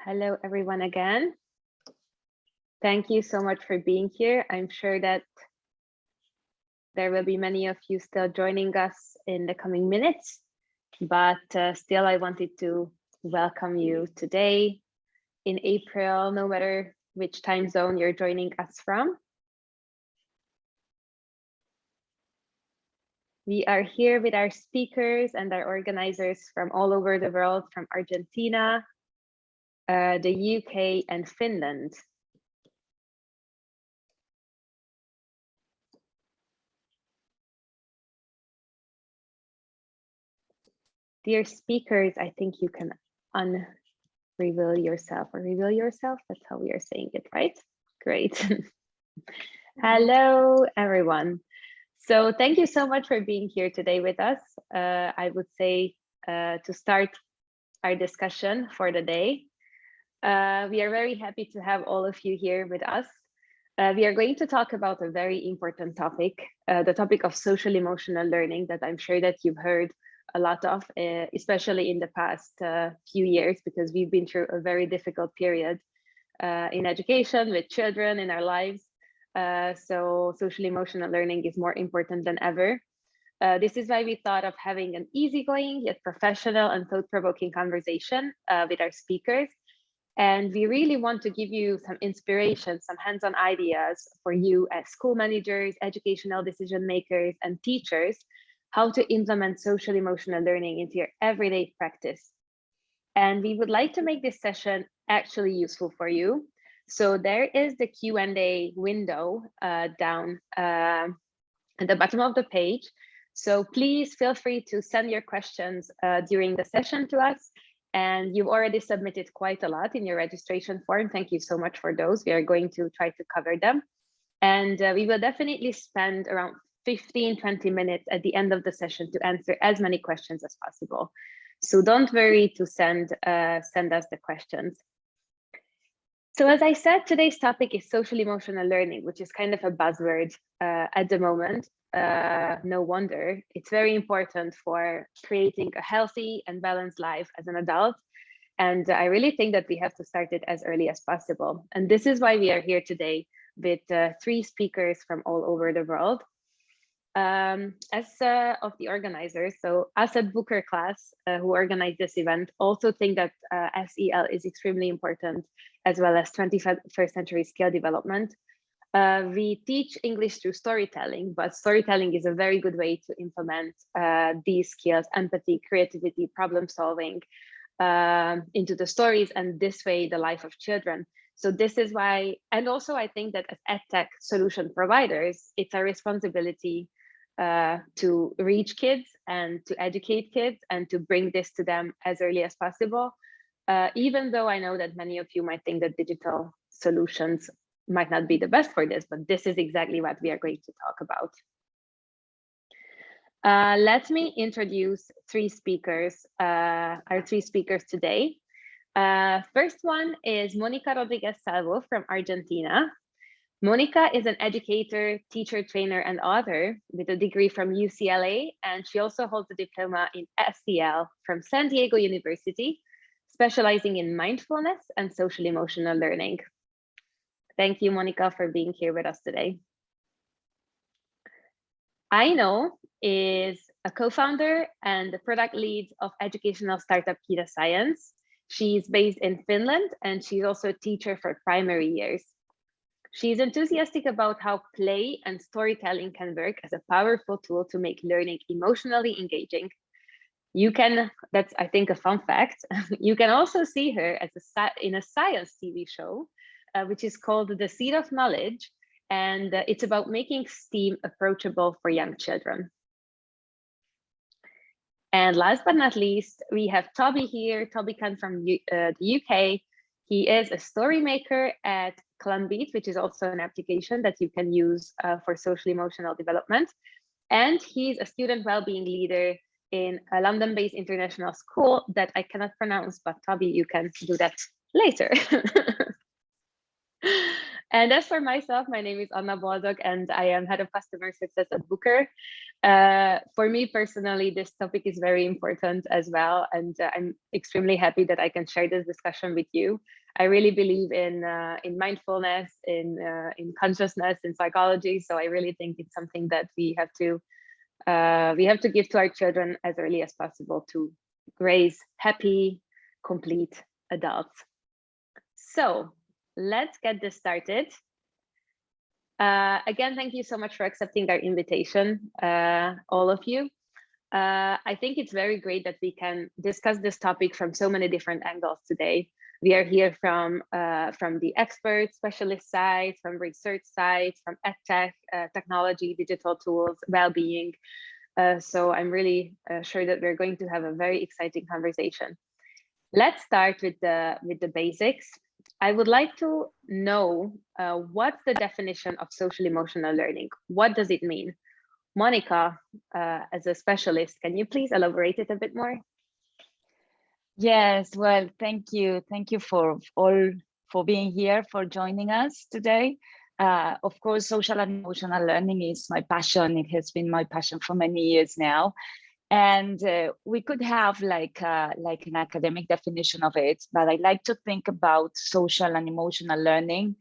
Hello, everyone again. Thank you so much for being here. I'm sure that there will be many of you still joining us in the coming minutes, but still I wanted to welcome you today in April, no matter which time zone you're joining us from. We are here with our speakers and our organizers from all over the world, from Argentina, the UK and Finland. Dear speakers, I think you can unreveal yourself or reveal yourself. That's how we are saying it, right? Great. Hello, everyone. So thank you so much for being here today with us. I would say to start our discussion for the day, we are very happy to have all of you here with us. We are going to talk about a very important topic, the topic of social emotional learning that I'm sure that you've heard a lot of, especially in the past few years, because we've been through a very difficult period in education with children in our lives. So social emotional learning is more important than ever. This is why we thought of having an easygoing yet professional and thought-provoking conversation with our speakers. And we really want to give you some inspiration, some hands-on ideas for you as school managers, educational decision makers, and teachers, how to implement social emotional learning into your everyday practice. And we would like to make this session actually useful for you. So there is the Q&A window down at the bottom of the page. So please feel free to send your questions during the session to us. And you've already submitted quite a lot in your registration form. Thank you so much for those. We are going to try to cover them. And we will definitely spend around 15-20 minutes at the end of the session to answer as many questions as possible. So don't worry to send us the questions. So as I said, today's topic is social emotional learning, which is kind of a buzzword at the moment. No wonder. It's very important for creating a healthy and balanced life as an adult. And I really think that we have to start it as early as possible. And this is why we are here today with 3 speakers from all over the world. As of the organizers, so us at BOOKR class who organized this event also think that SEL is extremely important, as well as 21st century skill development. We teach English through storytelling, but storytelling is a very good way to implement these skills, empathy, creativity, problem solving into the stories, and this way the life of children. So this is why, and also I think that as EdTech solution providers, it's our responsibility to reach kids and to educate kids and to bring this to them as early as possible. Even though I know that many of you might think that digital solutions might not be the best for this, but this is exactly what we are going to talk about. Let me introduce 3 speakers, our 3 speakers today. First one is Mónica Rodriguez Salvo from Argentina. Mónica is an educator, teacher, trainer, and author with a degree from UCLA, and she also holds a diploma in SEL from San Diego University, specializing in mindfulness and social emotional learning. Thank you, Mónica, for being here with us today. Aino is a co-founder and the product lead of educational startup Kita Science. She's based in Finland, and she's also a teacher for primary years. She's enthusiastic about how play and storytelling can work as a powerful tool to make learning emotionally engaging. You can, that's I think a fun fact, you can also see her as in a science TV show, which is called The Seed of Knowledge, and it's about making STEAM approachable for young children. And last but not least, we have Toby here. Toby comes from the UK. He is a story maker at Clumbeat, which is also an application that you can use for social emotional development. And he's a student well-being leader in a London-based international school that I cannot pronounce, but Toby, you can do that later. And as for myself, my name is Anna Bodok, and I am Head of Customer Success at BOOKR. For me personally, this topic is very important as well, and I'm extremely happy that I can share this discussion with you. I really believe in mindfulness, in consciousness, in psychology. So I really think it's something that we have to give to our children as early as possible to raise happy, complete adults. So let's get this started. Again, thank you so much for accepting our invitation, all of you. I think it's very great that we can discuss this topic from so many different angles today. We are here from the expert, specialist side, from research side, from EdTech, technology, digital tools, well-being. So I'm really sure that we're going to have a very exciting conversation. Let's start with the basics. I would like to know what's the definition of social emotional learning? What does it mean? Monica, as a specialist, can you please elaborate it a bit more? Yes, well, thank you. Thank you for being here, for joining us today. Of course, social and emotional learning is my passion. It has been my passion for many years now. And we could have like an academic definition of it, but I like to think about social and emotional learning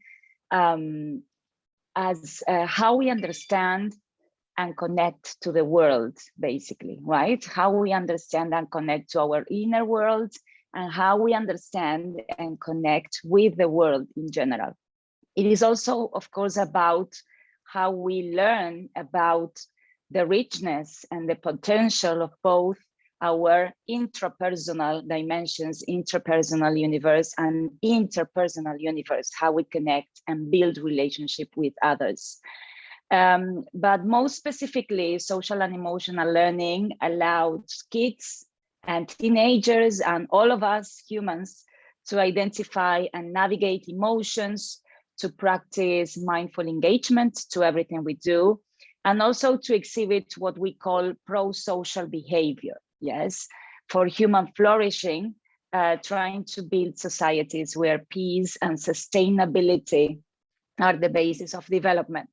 as how we understand and connect to the world, basically, right? How we understand and connect to our inner world, and how we understand and connect with the world in general. It is also, of course, about how we learn about the richness and the potential of both our intrapersonal dimensions, interpersonal universe, and interpersonal universe, how we connect and build relationship with others. But most specifically, social and emotional learning allowed kids and teenagers and all of us humans to identify and navigate emotions, to practice mindful engagement to everything we do, and also to exhibit what we call pro-social behavior, yes, for human flourishing, trying to build societies where peace and sustainability are the basis of development.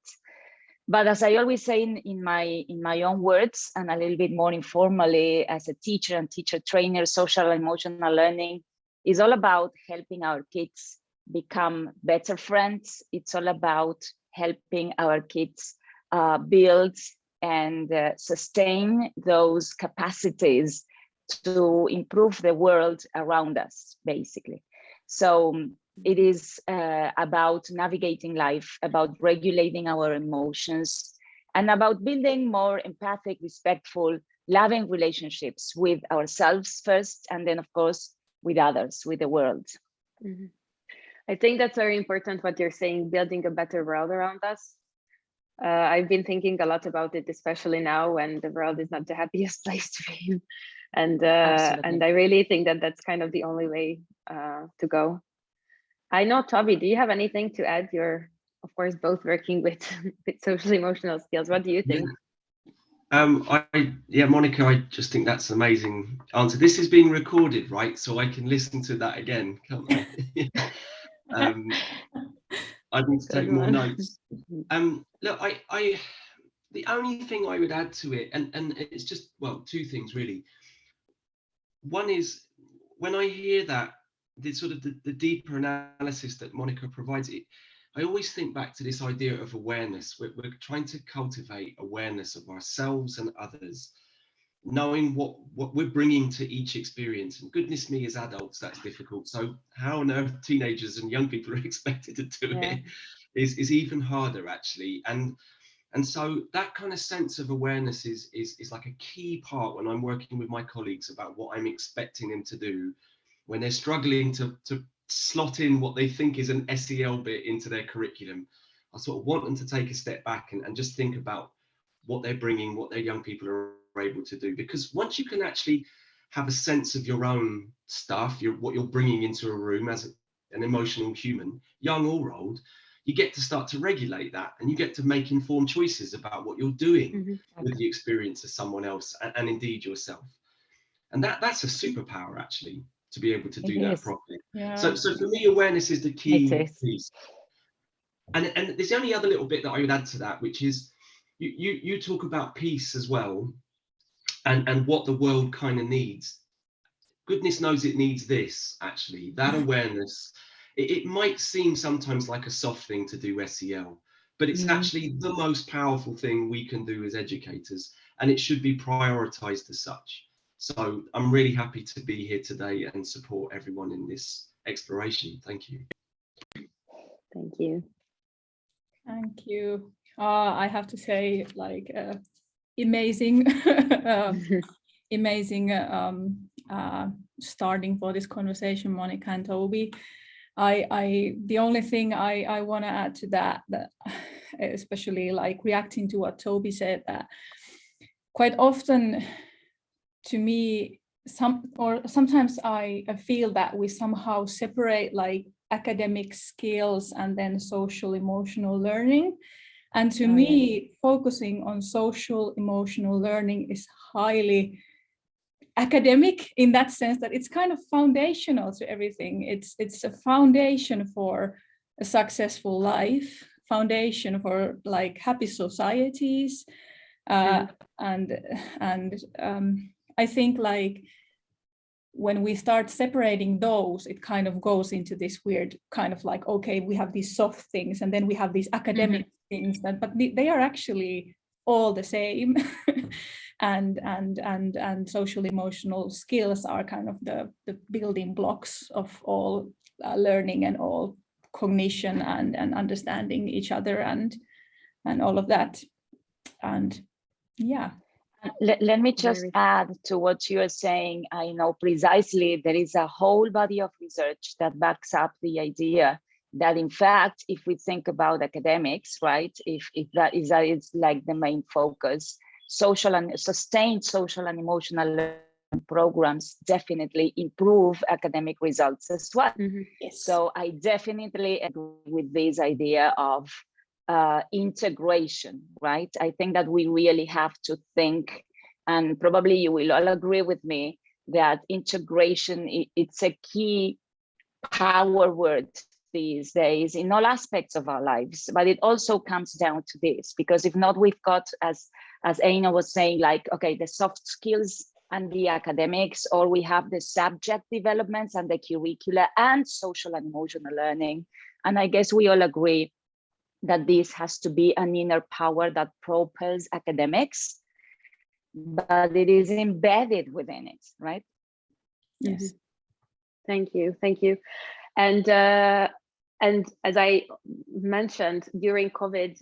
But as I always say in my own words, and a little bit more informally as a teacher and teacher trainer, social and emotional learning is all about helping our kids become better friends. It's all about helping our kids build and sustain those capacities to improve the world around us, basically. So it is about navigating life, about regulating our emotions, and about building more empathic, respectful, loving relationships with ourselves first, and then, of course, with others, with the world. Mm-hmm. I think that's very important what you're saying, building a better world around us. I've been thinking a lot about it, especially now when the world is not the happiest place to be in. And I really think that that's kind of the only way to go. I know, Toby, do you have anything to add? You're, of course, both working with social emotional skills. What do you think? Yeah, Monica, I just think that's an amazing answer. This is being recorded, right? So I can listen to that again, can't I? I need to take more notes. Look, the only thing I would add to it, and it's just, well, two things really. One is when I hear that, the sort of the deeper analysis that Monica provides, I always think back to this idea of awareness. We're trying to cultivate awareness of ourselves and others, knowing what we're bringing to each experience. And goodness me, as adults, that's difficult. So how on earth teenagers and young people are expected to do it is even harder, actually. And so that kind of sense of awareness is like a key part when I'm working with my colleagues about what I'm expecting them to do when they're struggling to slot in what they think is an SEL bit into their curriculum. I sort of want them to take a step back and just think about what they're bringing, what their young people are able to do. Because once you can actually have a sense of your own stuff, what you're bringing into a room as an emotional human, young or old, you get to start to regulate that, and you get to make informed choices about what you're doing with the experience of someone else and indeed yourself. And that's a superpower, actually, to be able to do that properly. So for me, awareness is the key piece. And there's the only other little bit that I would add to that, which is you talk about peace as well, and what the world kind of needs. Goodness knows it needs this, actually, that awareness. It might seem sometimes like a soft thing to do SEL, but it's actually the most powerful thing we can do as educators, and it should be prioritized as such. So I'm really happy to be here today and support everyone in this exploration. Thank you. Thank you. Thank you. I have to say, like, amazing, amazing starting for this conversation, Monica and Toby. The only thing I want to add to that, especially like reacting to what Toby said, that quite often, to me, sometimes I feel that we somehow separate like academic skills and then social emotional learning. And to me, focusing on social emotional learning is highly academic in that sense that it's kind of foundational to everything. It's a foundation for a successful life, foundation for like happy societies, and I think like when we start separating those, it kind of goes into this weird kind of like, okay, we have these soft things and then we have these academic things, but they are actually all the same. and social emotional skills are kind of the building blocks of all learning and all cognition and understanding each other and all of that. And yeah. Let me just add to what you are saying. I know precisely there is a whole body of research that backs up the idea that, in fact, if we think about academics, right, if that is like the main focus, social and sustained social and emotional learning programs definitely improve academic results as well. Yes. So I definitely agree with this idea of integration, right? I think that we really have to think, and probably you will all agree with me, that integration, it's a key power word these days in all aspects of our lives. But it also comes down to this, because if not, we've got, as Aina was saying, like, okay, the soft skills and the academics, or we have the subject developments and the curricula and social and emotional learning. And I guess we all agree that this has to be an inner power that propels academics, but it is embedded within it, right? Yes. Thank you. And as I mentioned, during COVID,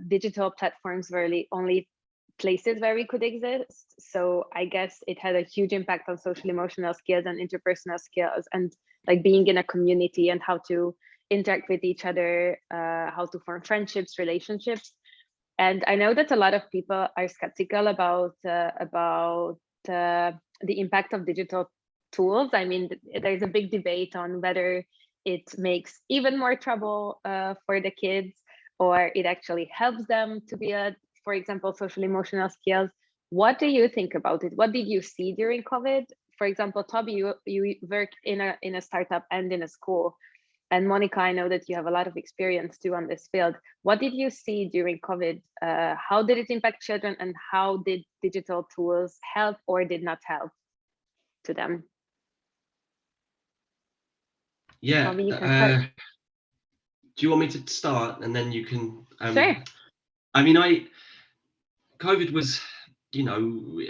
digital platforms were the only places where we could exist. So I guess it had a huge impact on social emotional skills and interpersonal skills, and like being in a community and how to interact with each other, how to form friendships, relationships. And I know that a lot of people are skeptical about the impact of digital tools. I mean, there's a big debate on whether it makes even more trouble for the kids, or it actually helps them to be for example, social emotional skills. What do you think about it? What did you see during COVID? For example, Toby, you work in a startup and in a school. And Monica, I know that you have a lot of experience too on this field. What did you see during COVID? How did it impact children, and how did digital tools help or did not help to them? Yeah. Toby, you can start. Do you want me to start and then you can? Sure. I mean, COVID was, you know,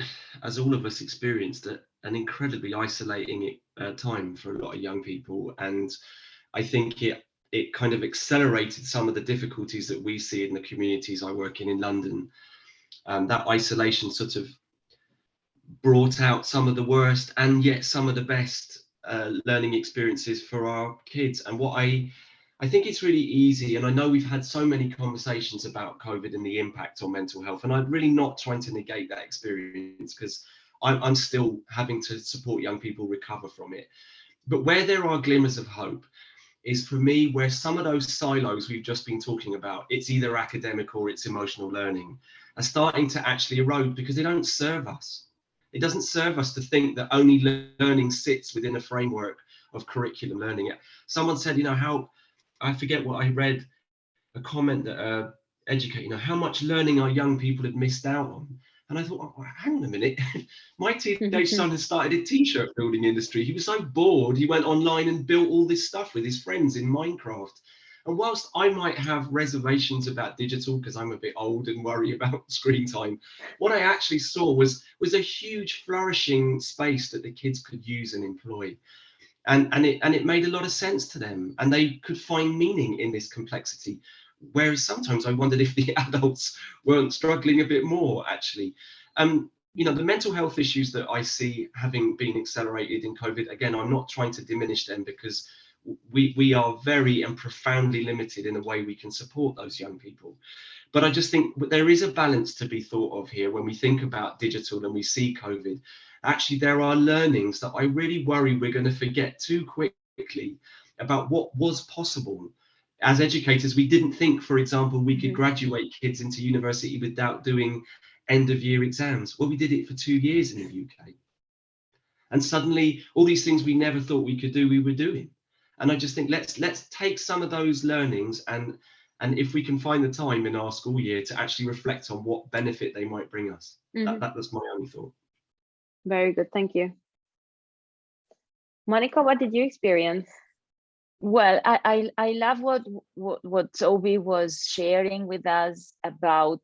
as all of us experienced, an incredibly isolating time for a lot of young people, and I think it kind of accelerated some of the difficulties that we see in the communities I work in London. That isolation sort of brought out some of the worst and yet some of the best learning experiences for our kids. And what I think it's really easy, and I know we've had so many conversations about COVID and the impact on mental health, and I'm really not trying to negate that experience, because I'm still having to support young people recover from it. But where there are glimmers of hope is, for me, where some of those silos we've just been talking about, it's either academic or it's emotional learning, are starting to actually erode, because they don't serve us. It doesn't serve us to think that only learning sits within a framework of curriculum learning. Someone said, you know, how, I forget what I read, a comment that educator, how much learning our young people had missed out on. And I thought, oh, hang on a minute, my teenage son has started a t-shirt building industry. He was so bored, he went online and built all this stuff with his friends in Minecraft. And whilst I might have reservations about digital because I'm a bit old and worry about screen time, what I actually saw was a huge flourishing space that the kids could use and employ. And it made a lot of sense to them, and they could find meaning in this complexity. Whereas sometimes I wondered if the adults weren't struggling a bit more, actually. You know, the mental health issues that I see having been accelerated in COVID, again, I'm not trying to diminish them because we are very and profoundly limited in the way we can support those young people. But I just think there is a balance to be thought of here when we think about digital and we see COVID. Actually, there are learnings that I really worry we're going to forget too quickly about what was possible. As educators, we didn't think, for example, we could graduate kids into university without doing end of year exams. Well, we did it for 2 years in the UK. And suddenly all these things we never thought we could do, we were doing. And I just think let's take some of those learnings and if we can find the time in our school year to actually reflect on what benefit they might bring us. That was my only thought. Very good, thank you. Monica, what did you experience? Well, I love what Toby was sharing with us about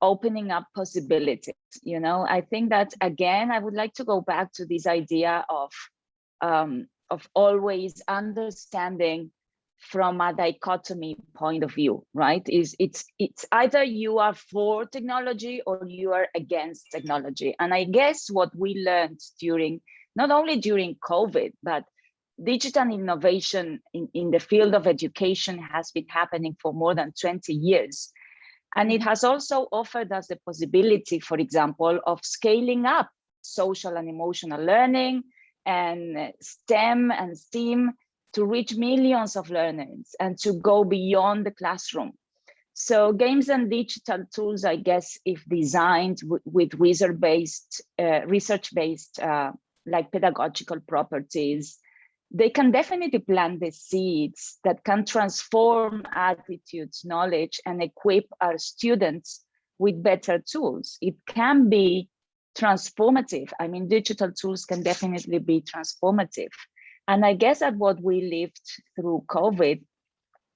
opening up possibilities. You know, I think that, again, I would like to go back to this idea of always understanding from a dichotomy point of view, right? It's either you are for technology or you are against technology. And I guess what we learned during, not only during COVID, but digital innovation in the field of education has been happening for more than 20 years. And it has also offered us the possibility, for example, of scaling up social and emotional learning and STEM and STEAM to reach millions of learners and to go beyond the classroom. So games and digital tools, I guess, if designed with research-based like pedagogical properties, they can definitely plant the seeds that can transform attitudes, knowledge, and equip our students with better tools. It can be transformative. I mean, digital tools can definitely be transformative. And I guess that what we lived through COVID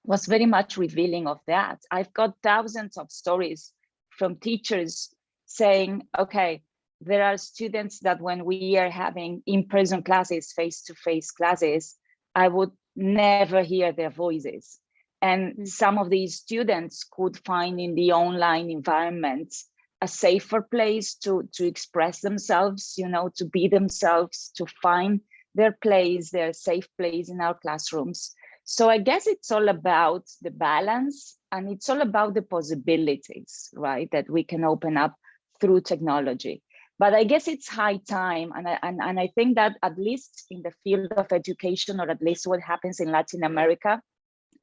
was very much revealing of that. I've got thousands of stories from teachers saying, okay, there are students that when we are having in-person classes, face-to-face classes, I would never hear their voices. And some of these students could find in the online environment a safer place to express themselves, you know, to be themselves, to find their place, their safe place in our classrooms. So I guess it's all about the balance, and it's all about the possibilities, right, that we can open up through technology. But I guess it's high time, and I think that at least in the field of education, or at least what happens in Latin America,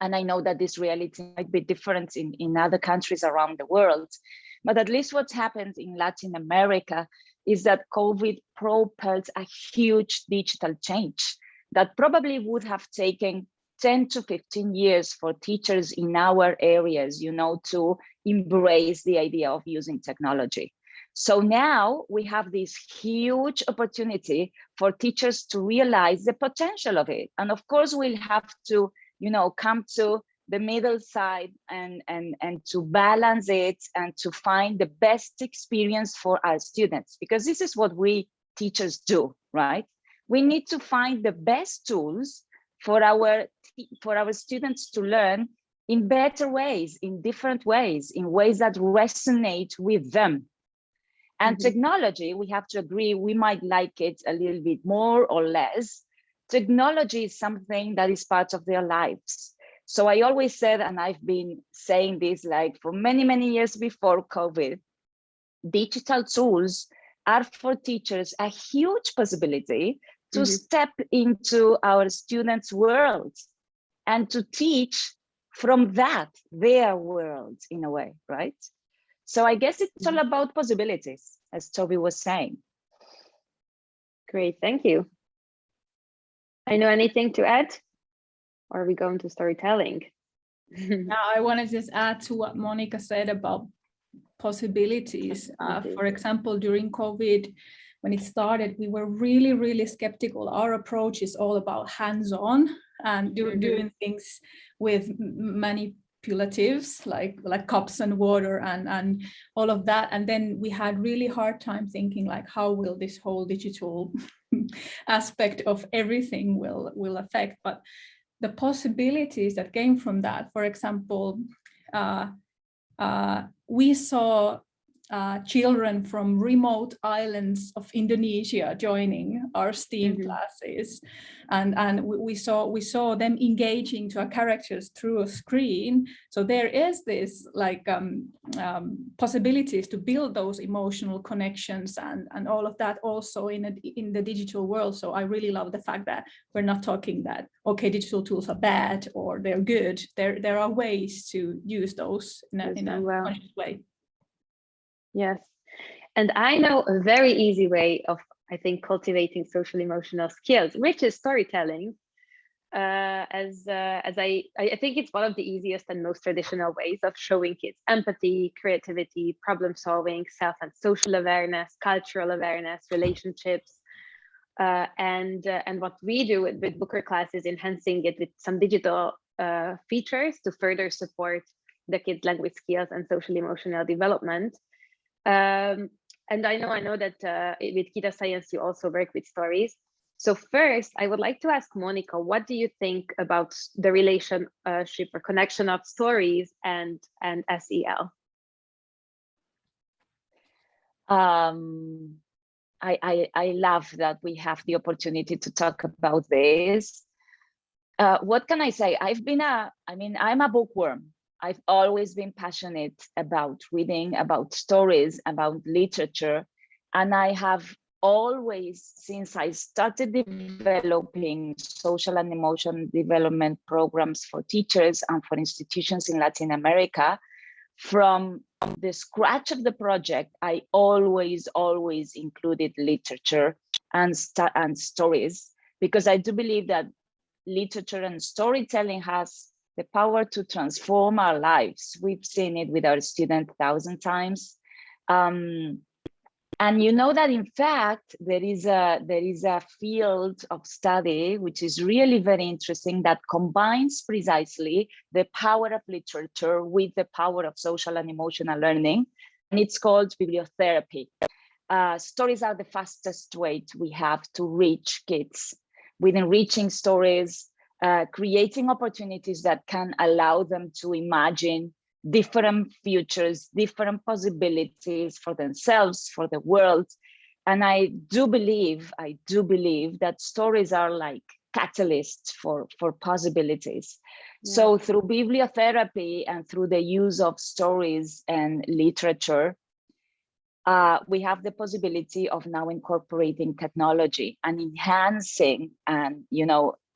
and I know that this reality might be different in other countries around the world, but at least what's happened in Latin America is that COVID propelled a huge digital change that probably would have taken 10 to 15 years for teachers in our areas, you know, to embrace the idea of using technology. So now we have this huge opportunity for teachers to realize the potential of it. And of course, we'll have to, you know, come to the middle side and to balance it and to find the best experience for our students, because this is what we teachers do, right? We need to find the best tools for our students to learn in better ways, in different ways, in ways that resonate with them. And technology, we have to agree, we might like it a little bit more or less. Technology is something that is part of their lives. So I always said, and I've been saying this like for many, many years before COVID, digital tools are for teachers a huge possibility to step into our students' worlds and to teach from that, their world in a way, right? So I guess it's all about possibilities, as Toby was saying. Great, thank you. I know anything to add? Or are we going to storytelling? Now, I want to just add to what Monica said about possibilities. For example, during COVID, when it started, we were really, really skeptical. Our approach is all about hands-on and doing things with manipulatives like cups and water and all of that. And then we had really hard time thinking like, how will this whole digital aspect of everything will affect? But the possibilities that came from that, for example, we saw children from remote islands of Indonesia joining our STEAM classes, and we saw them engaging to our characters through a screen. So there is this like possibilities to build those emotional connections and all of that also in the digital world. So I really love the fact that we're not talking that okay, digital tools are bad or they're good. There are ways to use those in a conscious way. Yes, and I know a very easy way of, I think, cultivating social emotional skills, which is storytelling. As I think it's one of the easiest and most traditional ways of showing kids empathy, creativity, problem solving, self and social awareness, cultural awareness, relationships, and what we do with BOOKR class is enhancing it with some digital features to further support the kids' language skills and social emotional development. And I know that with Kita Science, you also work with stories. So first, I would like to ask Monica, what do you think about the relationship or connection of stories and SEL? I love that we have the opportunity to talk about this. What can I say? I'm a bookworm. I've always been passionate about reading, about stories, about literature. And I have always, since I started developing social and emotional development programs for teachers and for institutions in Latin America, from the scratch of the project, I always included literature and stories, because I do believe that literature and storytelling has the power to transform our lives. We've seen it with our students 1,000 times. And you know that in fact, there is a field of study which is really very interesting that combines precisely the power of literature with the power of social and emotional learning. And it's called bibliotherapy. Stories are the fastest way we have to reach kids with enriching stories, creating opportunities that can allow them to imagine different futures, different possibilities for themselves, for the world. And I do believe that stories are like catalysts for possibilities. Yeah. So through bibliotherapy and through the use of stories and literature, we have the possibility of now incorporating technology and enhancing and,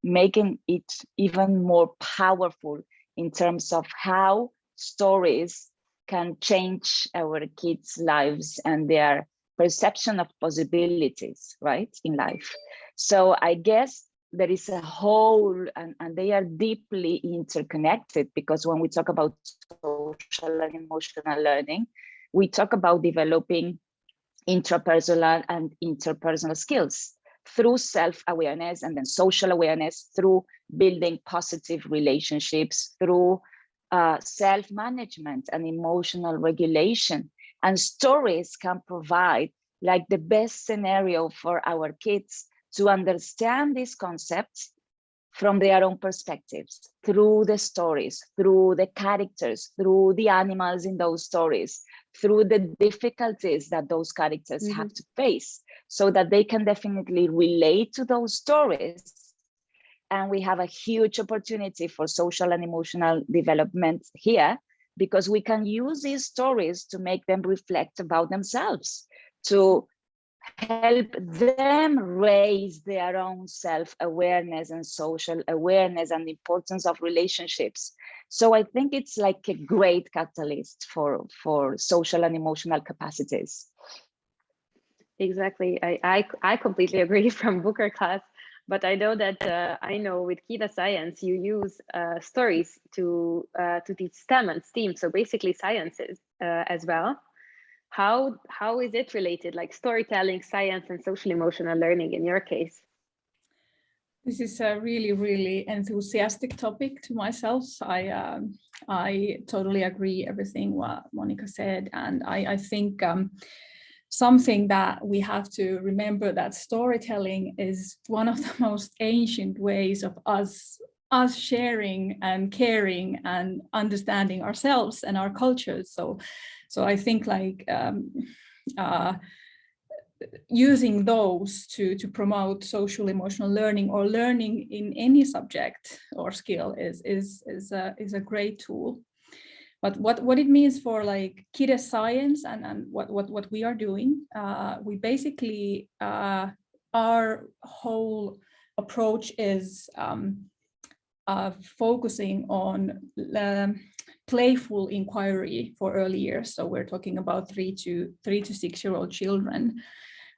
making it even more powerful in terms of how stories can change our kids' lives and their perception of possibilities, right, in life. So I guess there is a whole, and they are deeply interconnected, because when we talk about social and emotional learning, we talk about developing intrapersonal and interpersonal skills through self-awareness, and then social awareness through building positive relationships, through self-management and emotional regulation. And stories can provide like the best scenario for our kids to understand these concepts from their own perspectives, through the stories, through the characters, through the animals in those stories, through the difficulties that those characters have to face, so that they can definitely relate to those stories. And we have a huge opportunity for social and emotional development here, because we can use these stories to make them reflect about themselves, to help them raise their own self-awareness and social awareness and the importance of relationships. So I think it's like a great catalyst for social and emotional capacities. Exactly. I completely agree from BOOKR class. But I know that with Kida Science, you use stories to teach STEM and STEAM, so basically sciences as well. How is it related, like storytelling, science, and social emotional learning in your case? This is a really, really enthusiastic topic to myself. I totally agree everything what Monica said, and I think something that we have to remember, that storytelling is one of the most ancient ways of us sharing and caring and understanding ourselves and our cultures. So I think like using those to promote social emotional learning or learning in any subject or skill is a great tool. But what it means for like Kida Science and what we are doing, we basically our whole approach is focusing on playful inquiry for early years. So we're talking about 3 to 6-year-old children.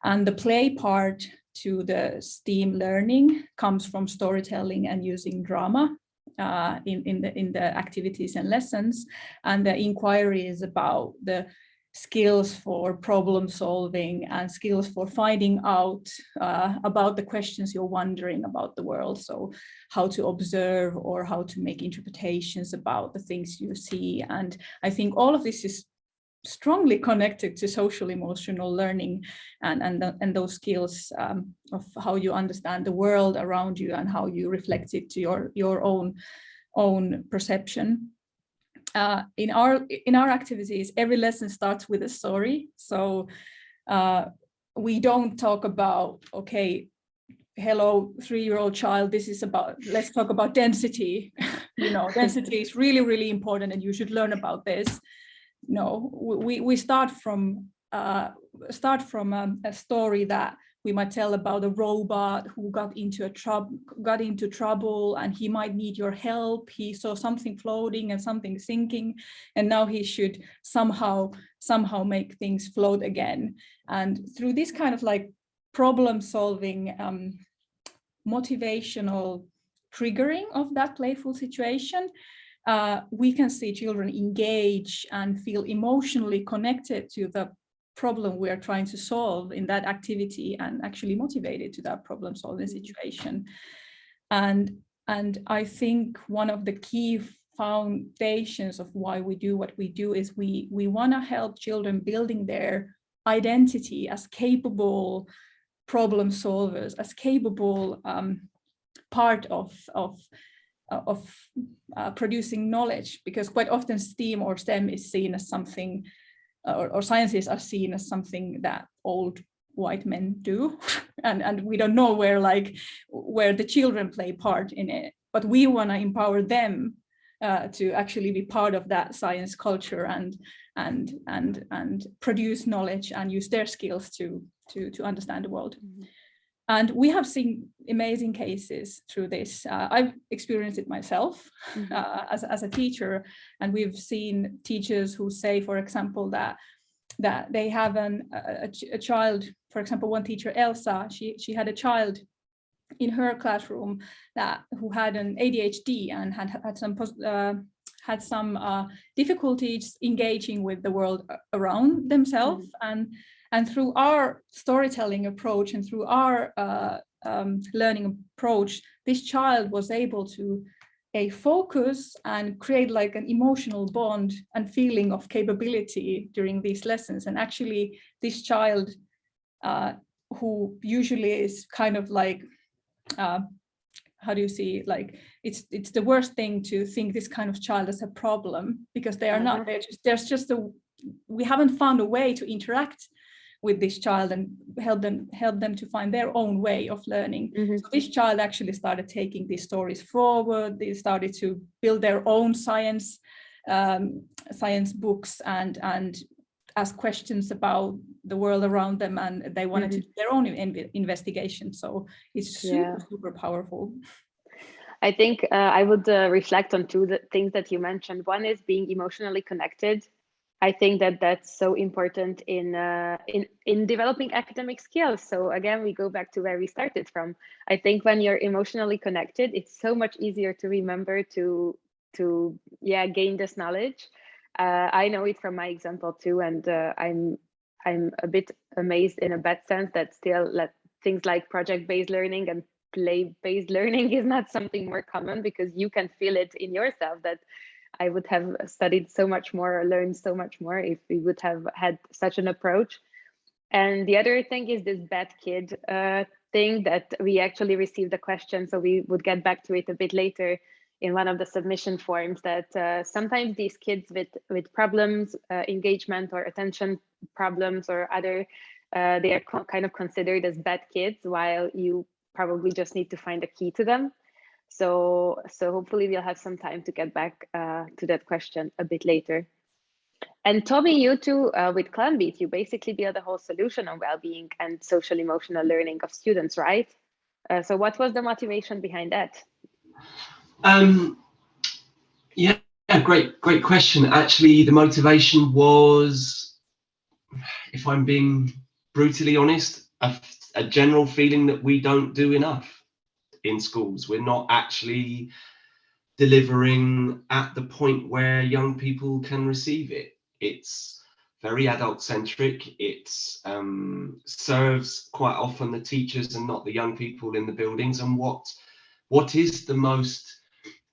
And the play part to the STEAM learning comes from storytelling and using drama in the activities and lessons. And the inquiry is about the skills for problem solving and skills for finding out about the questions you're wondering about the world. So how to observe or how to make interpretations about the things you see. And I think all of this is strongly connected to social emotional learning and those skills of how you understand the world around you and how you reflect it to your own perception. In our activities, every lesson starts with a story. So we don't talk about, okay, hello, 3-year-old child, this is about, let's talk about density. Density is really, really important and you should learn about this. No, we start from a story that we might tell about a robot who got into trouble and he might need your help. He saw something floating and something sinking, and now he should somehow make things float again. And through this kind of like problem solving, motivational triggering of that playful situation, we can see children engage and feel emotionally connected to the problem we are trying to solve in that activity and actually motivated to that problem solving situation. And I think one of the key foundations of why we do what we do is we want to help children building their identity as capable problem solvers, as capable part of producing knowledge, because quite often STEAM or STEM is seen as something, or sciences are seen as something that old white men do, and we don't know where the children play part in it. But we want to empower them to actually be part of that science culture and produce knowledge and use their skills to understand the world. Mm-hmm. And we have seen amazing cases through this. I've experienced it myself as a teacher, and we've seen teachers who say, for example, that they have a child. For example, one teacher, Elsa, she had a child in her classroom who had an ADHD and had some difficulties engaging with the world around themselves. And through our storytelling approach and through our learning approach, this child was able to focus and create like an emotional bond and feeling of capability during these lessons. And actually, this child, who usually is kind of like, how do you see, like it's the worst thing to think this kind of child is a problem, because they are not. We haven't found a way to interact with this child and help them to find their own way of learning. Mm-hmm. So this child actually started taking these stories forward. They started to build their own science books and ask questions about the world around them, and they wanted to do their own investigation. So it's super powerful. I think I would reflect on two things that you mentioned. One is being emotionally connected I think that that's so important in developing academic skills. So again, we go back to where we started from. I think when you're emotionally connected, it's so much easier to remember to gain this knowledge. I know it from my example too, and I'm a bit amazed in a bad sense that still things like project-based learning and play-based learning is not something more common, because you can feel it in yourself that I would have studied so much more or learned so much more if we would have had such an approach. And the other thing is this bad kid thing that we actually received a question. So we would get back to it a bit later in one of the submission forms, that sometimes these kids with problems, engagement or attention problems or other, they are kind of considered as bad kids, while you probably just need to find a key to them. So hopefully we'll have some time to get back to that question a bit later. And Toby, you too, with ClanBeat, you basically build a whole solution on well-being and social emotional learning of students, right? So what was the motivation behind that? Yeah, great question. Actually, the motivation was, if I'm being brutally honest, a general feeling that we don't do enough in schools. We're not actually delivering at the point where young people can receive it. It's very adult centric. It serves quite often the teachers and not the young people in the buildings. And what is the most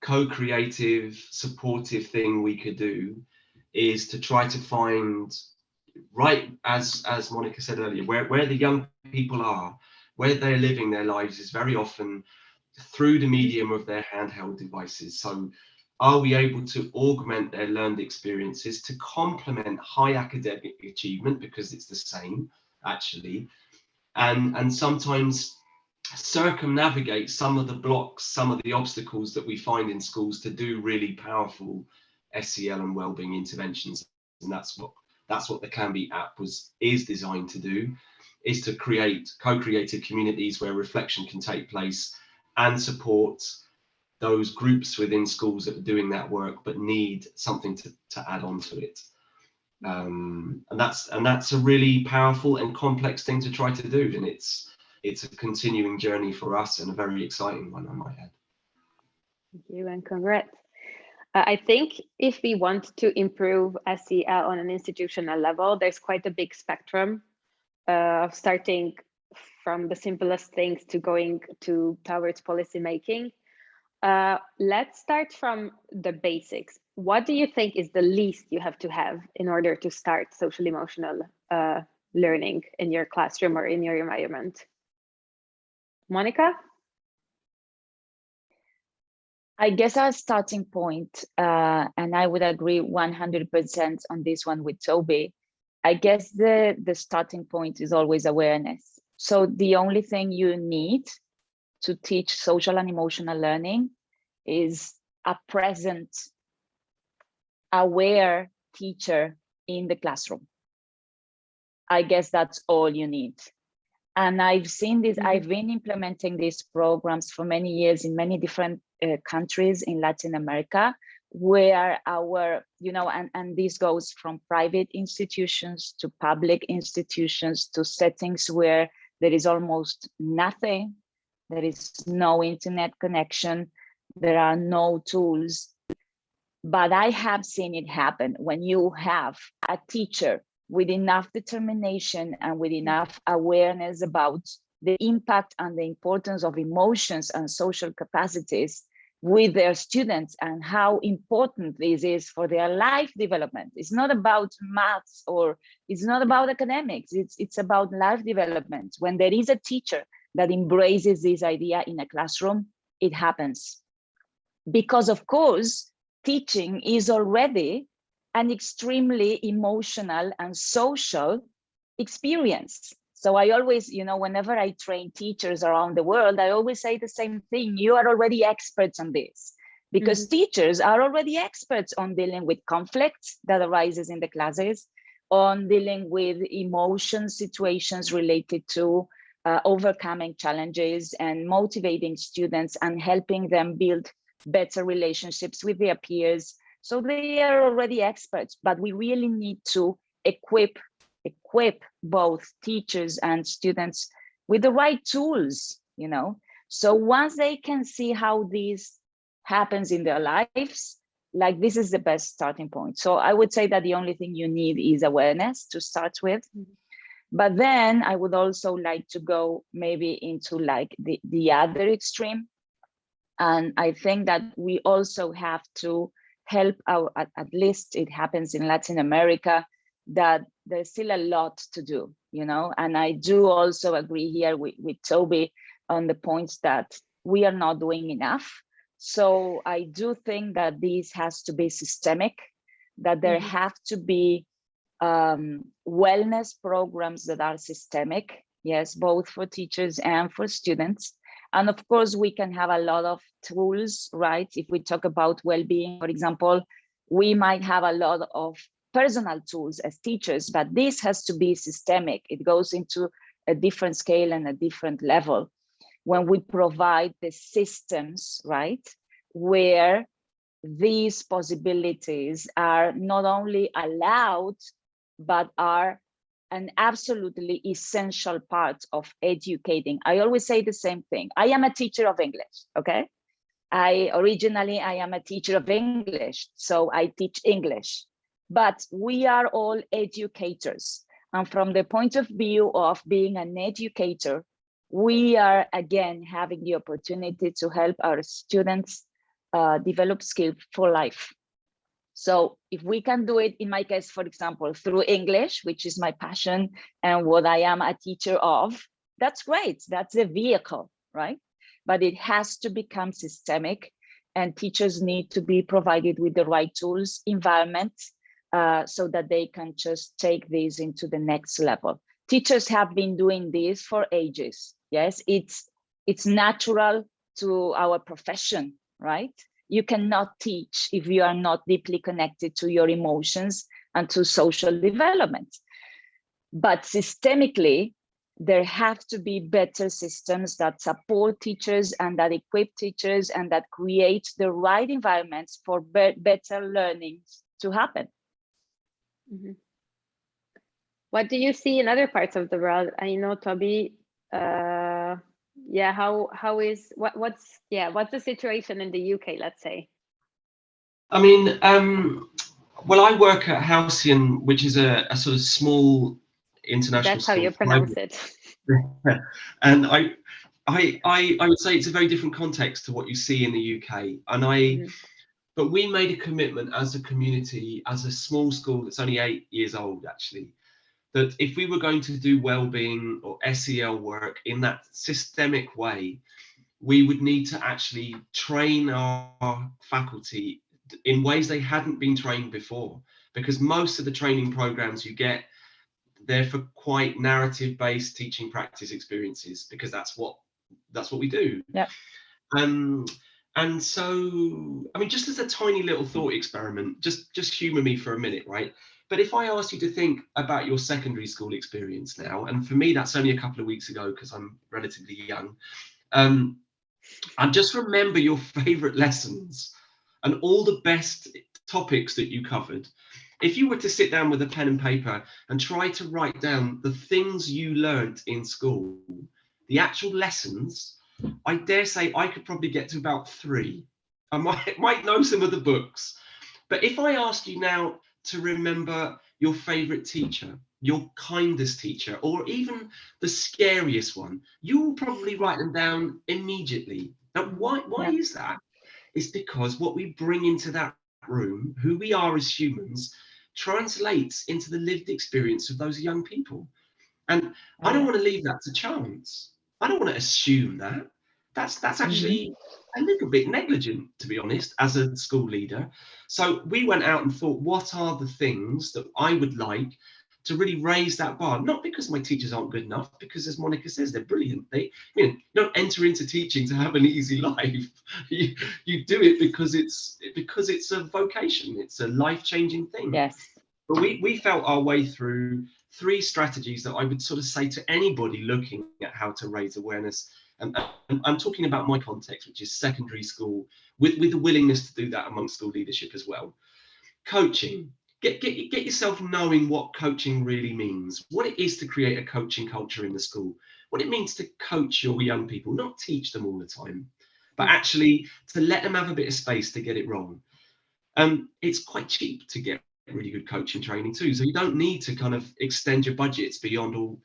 co-creative, supportive thing we could do is to try to find, right, as Monica said earlier, where the young people are, where they're living their lives is very often through the medium of their handheld devices. So are we able to augment their learned experiences to complement high academic achievement, because it's the same actually, and sometimes circumnavigate some of the blocks, some of the obstacles that we find in schools to do really powerful SEL and wellbeing interventions. And that's what the ClanBeat app is designed to do, is to create co-creative communities where reflection can take place and support those groups within schools that are doing that work but need something to add on to it. And that's a really powerful and complex thing to try to do, and it's a continuing journey for us, and a very exciting one, I might add. Thank you, and congrats. I think if we want to improve SEL on an institutional level, there's quite a big spectrum of starting from the simplest things to going towards policy making. Let's start from the basics. What do you think is the least you have to have in order to start social emotional learning in your classroom or in your environment? Monica? I guess our starting point, and I would agree 100% on this one with Toby, I guess the starting point is always awareness. So the only thing you need to teach social and emotional learning is a present, aware teacher in the classroom. I guess that's all you need. And I've seen this, I've been implementing these programs for many years in many different countries in Latin America, where our, and this goes from private institutions to public institutions to settings where there is almost nothing, there is no internet connection, there are no tools. But I have seen it happen when you have a teacher with enough determination and with enough awareness about the impact and the importance of emotions and social capacities with their students and how important this is for their life development. It's not about maths or it's not about academics, it's about life development. When there is a teacher that embraces this idea in a classroom, it happens. Because of course, teaching is already an extremely emotional and social experience. So I always, whenever I train teachers around the world, I always say the same thing. You are already experts on this, because teachers are already experts on dealing with conflicts that arises in the classes, on dealing with emotion situations related to overcoming challenges and motivating students and helping them build better relationships with their peers, So they are already experts, but we really need to equip both teachers and students with the right tools, you know. So once they can see how this happens in their lives, like this is the best starting point. So I would say that the only thing you need is awareness to start with. But then I would also like to go maybe into like the other extreme. And I think that we also have to help at least it happens in Latin America, that there's still a lot to do, you know. And I do also agree here with Toby on the points that we are not doing enough. So I do think that this has to be systemic, that there have to be wellness programs that are systemic, yes, both for teachers and for students. And of course, we can have a lot of tools, right? If we talk about well-being, for example, we might have a lot of personal tools as teachers, but this has to be systemic. It goes into a different scale and a different level when we provide the systems, right, where these possibilities are not only allowed, but are an absolutely essential part of educating. I always say the same thing. I am a teacher of English, okay? Originally, I am a teacher of English, so I teach English. But we are all educators. And from the point of view of being an educator, we are, again, having the opportunity to help our students develop skills for life. So if we can do it, in my case, for example, through English, which is my passion and what I am a teacher of, that's great. That's a vehicle, right? But it has to become systemic, and teachers need to be provided with the right tools, environment, so that they can just take this into the next level. Teachers have been doing this for ages. Yes, it's natural to our profession, right? You cannot teach if you are not deeply connected to your emotions and to social development. But systemically, there have to be better systems that support teachers and that equip teachers and that create the right environments for better learning to happen. What do you see in other parts of the world? I know, Toby, what's the situation in the UK, let's say? I mean, well, I work at Halcyon, which is a sort of small international That's how you pronounce it. And I would say it's a very different context to what you see in the UK. And but we made a commitment as a community, as a small school that's only 8 years old, actually, that if we were going to do well-being or SEL work in that systemic way, we would need to actually train our faculty in ways they hadn't been trained before, because most of the training programs you get, they're for quite narrative-based teaching practice experiences, because that's what we do. Yeah. And so, I mean, just as a tiny little thought experiment, just humor me for a minute, right? But if I asked you to think about your secondary school experience now, and for me, that's only a couple of weeks ago because I'm relatively young, and just remember your favorite lessons and all the best topics that you covered. If you were to sit down with a pen and paper and try to write down the things you learned in school, the actual lessons, I dare say I could probably get to about 3. I might know some of the books. But if I ask you now to remember your favorite teacher, your kindest teacher, or even the scariest one, you will probably write them down immediately. Now, why is that? It's because what we bring into that room, who we are as humans, translates into the lived experience of those young people. And I don't want to leave that to chance. I don't want to assume that. That's actually a little bit negligent, to be honest, as a school leader. So we went out and thought, what are the things that I would like to really raise that bar? Not because my teachers aren't good enough, because as Monica says, they're brilliant. You don't enter into teaching to have an easy life. You do it because it's a vocation. It's a life-changing thing. Yes. But we felt our way through 3 strategies that I would sort of say to anybody looking at how to raise awareness. And I'm talking about my context, which is secondary school, with the willingness to do that amongst school leadership as well. coaching. Get yourself knowing what coaching really means, what it is to create a coaching culture in the school, what it means to coach your young people, not teach them all the time, but actually to let them have a bit of space to get it wrong. It's quite cheap to get really good coaching training too, so you don't need to kind of extend your budgets beyond all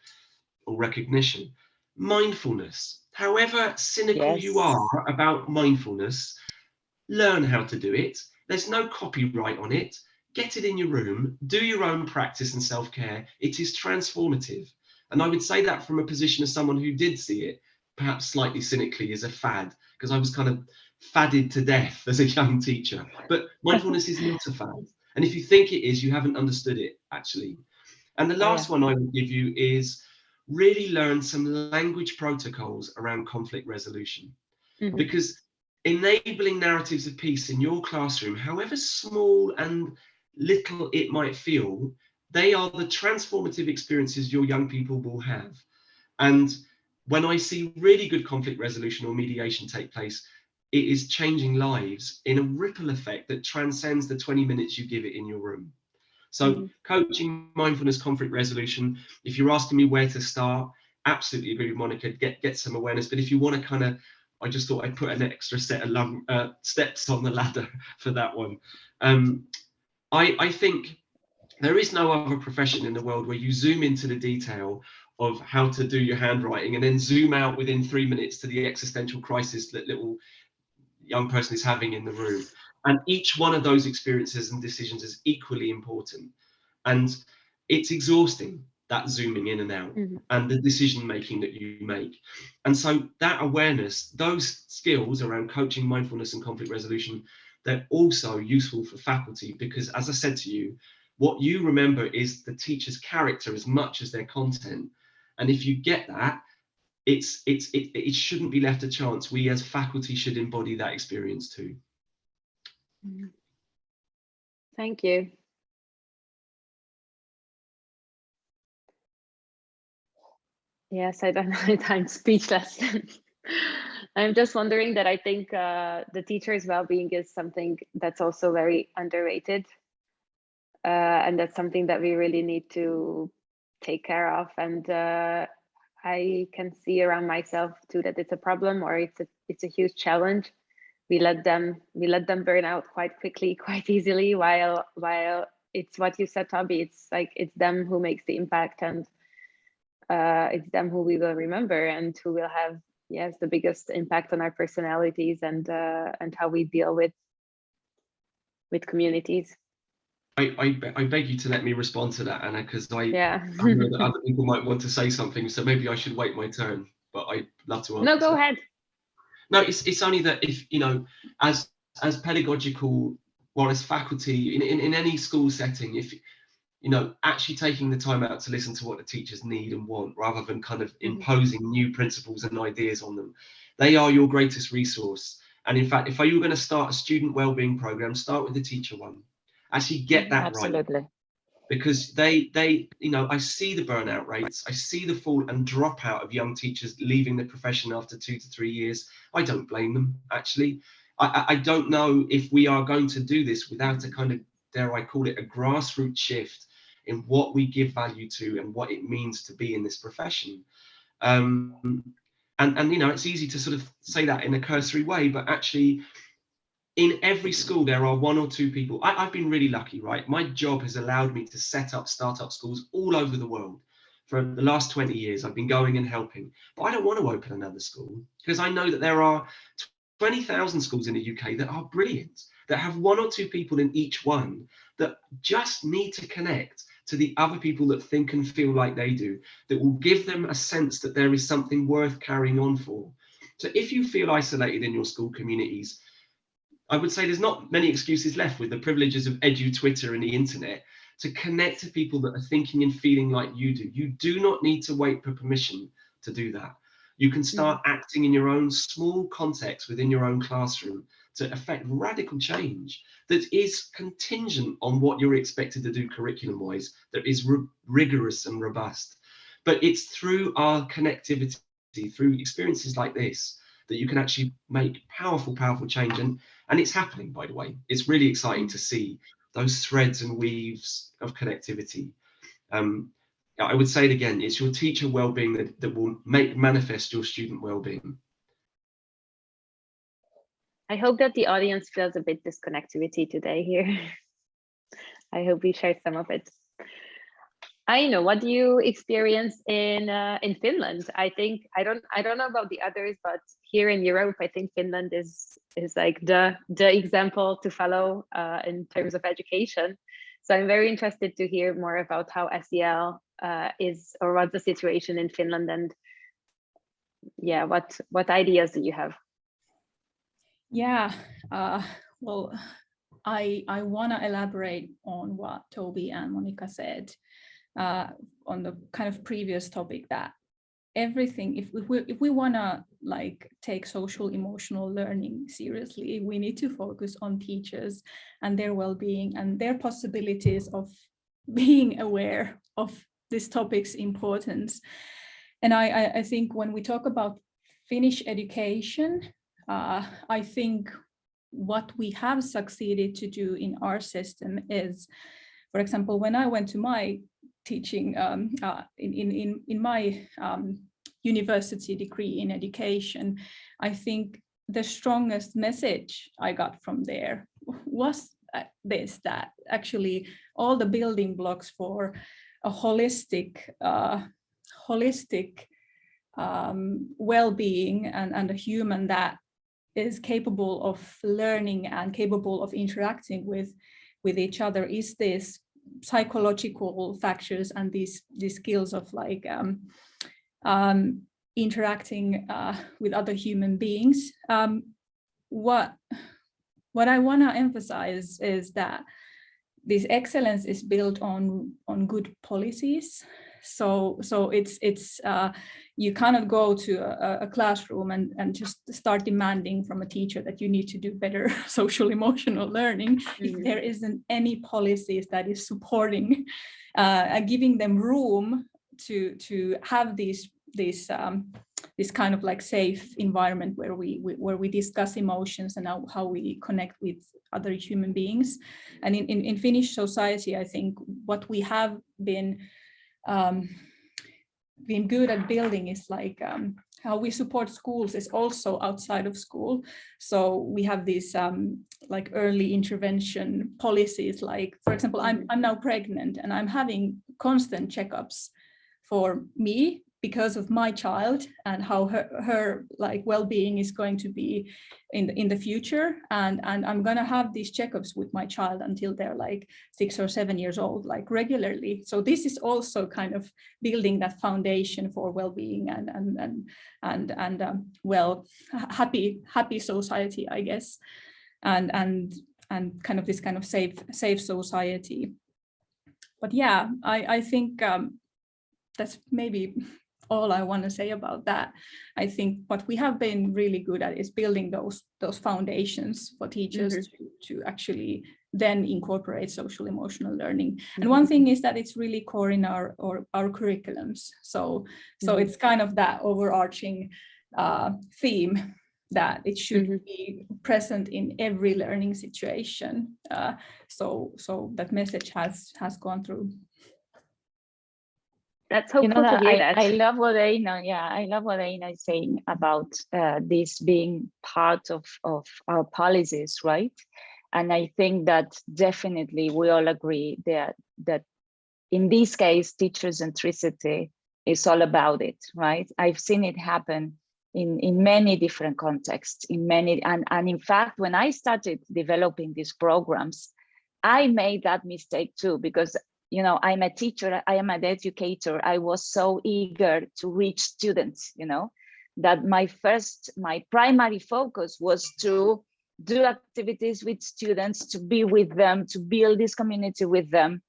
recognition. Mindfulness, however cynical you are about mindfulness, learn how to do it. There's no copyright on it. Get it in your room, do your own practice and self-care. It is transformative. And I would say that from a position of someone who did see it, perhaps slightly cynically, as a fad, because I was kind of fadded to death as a young teacher. But mindfulness is not a fad. And if you think it is, you haven't understood it, actually. And the last one I would give you is really learn some language protocols around conflict resolution. Because enabling narratives of peace in your classroom, however small and little it might feel, they are the transformative experiences your young people will have. And when I see really good conflict resolution or mediation take place, it is changing lives in a ripple effect that transcends the 20 minutes you give it in your room. So coaching, mindfulness, conflict resolution, if you're asking me where to start, absolutely agree with Monica, get some awareness. But if you want to kind of, I just thought I'd put an extra set of steps on the ladder for that one. I think there is no other profession in the world where you zoom into the detail of how to do your handwriting and then zoom out within 3 minutes to the existential crisis that little young person is having in the room. And each one of those experiences and decisions is equally important. And it's exhausting, that zooming in and out and the decision making that you make. And so that awareness, those skills around coaching, mindfulness and conflict resolution, they're also useful for faculty, because as I said to you, what you remember is the teacher's character as much as their content. And if you get that, it shouldn't be left to chance. We as faculty should embody that experience too. Thank you. Yes, I don't know, I'm speechless. I'm just wondering that I think the teacher's well-being is something that's also very underrated. And that's something that we really need to take care of. And I can see around myself too that it's a problem, or it's a huge challenge. We let them burn out quite quickly, quite easily, while it's what you said, Toby, it's like it's them who makes the impact, and it's them who we will remember and who will have, yes, the biggest impact on our personalities and how we deal with communities. I beg you to let me respond to that, Anna, because I know that other people might want to say something, so maybe I should wait my turn, but I'd love to answer. No, go ahead. No, it's only that if, you know, as pedagogical, or as faculty in any school setting, if, you know, actually taking the time out to listen to what the teachers need and want, rather than kind of imposing new principles and ideas on them, they are your greatest resource. And in fact, if you were going to start a student wellbeing program, start with the teacher one. Actually get that right, because they you know, I see the burnout rates, I see the fall and dropout of young teachers leaving the profession after 2 to 3 years. I don't blame them, actually. I don't know if we are going to do this without a kind of, dare I call it, a grassroots shift in what we give value to and what it means to be in this profession. And you know, it's easy to sort of say that in a cursory way, but actually in every school, there are 1 or 2 people. I've been really lucky, right? My job has allowed me to set up startup schools all over the world. For the last 20 years, I've been going and helping. But I don't want to open another school, because I know that there are 20,000 schools in the UK that are brilliant, that have 1 or 2 people in each one that just need to connect to the other people that think and feel like they do, that will give them a sense that there is something worth carrying on for. So if you feel isolated in your school communities, I would say there's not many excuses left with the privileges of edu Twitter and the internet to connect to people that are thinking and feeling like you do. You do not need to wait for permission to do that. You can start acting in your own small context within your own classroom to affect radical change that is contingent on what you're expected to do curriculum-wise, that is rigorous and robust. But it's through our connectivity, through experiences like this, that you can actually make powerful change. And it's happening, by the way. It's really exciting to see those threads and weaves of connectivity. I would say it again, it's your teacher well-being that will manifest your student well-being. I hope that the audience feels a bit disconnectivity today here. I hope we share some of it. I know, what do you experience in Finland? I think I don't know about the others, but here in Europe, I think Finland is like the example to follow in terms of education. So I'm very interested to hear more about how SEL is, or what's the situation in Finland, and yeah, what ideas do you have? Yeah, well, I want to elaborate on what Toby and Monica said on the kind of previous topic, that everything, if we want to like take social emotional learning seriously, we need to focus on teachers and their well-being and their possibilities of being aware of this topic's importance. And I think when we talk about Finnish education, I think what we have succeeded to do in our system is, for example, when I went to my teaching in my university degree in education, I think the strongest message I got from there was this, that actually all the building blocks for a holistic well-being and a human that is capable of learning and capable of interacting with each other is this psychological factors and these skills of like interacting with other human beings. What I want to emphasize is that this excellence is built on good policies. So it's you cannot go to a classroom and just start demanding from a teacher that you need to do better social emotional learning if there isn't any policies that is supporting giving them room to have this kind of like safe environment where we discuss emotions and how we connect with other human beings. And in Finnish society, I think what we have been good at building is like how we support schools is also outside of school. So we have these like early intervention policies, like, for example, I'm now pregnant and I'm having constant checkups for me because of my child and how her like well-being is going to be in the future, and I'm gonna have these checkups with my child until they're like 6 or 7 years old, like regularly. So this is also kind of building that foundation for well-being and well, happy society, I guess, and kind of this kind of safe society. But yeah, I think that's maybe all I want to say about that. I think what we have been really good at is building those foundations for teachers to actually then incorporate social emotional learning. And one thing is that it's really core in our curriculums. So it's kind of that overarching theme that it should be present in every learning situation. So that message has gone through. That's hopeful to hear that. I love what Eina is saying about this being part of our policies, right? And I think that definitely we all agree that in this case, teacher centricity is all about it, right? I've seen it happen in many different contexts, and in fact, when I started developing these programs, I made that mistake too, because I'm a teacher, I am an educator. I was so eager to reach students, that my primary focus was to do activities with students, to be with them, to build this community with them.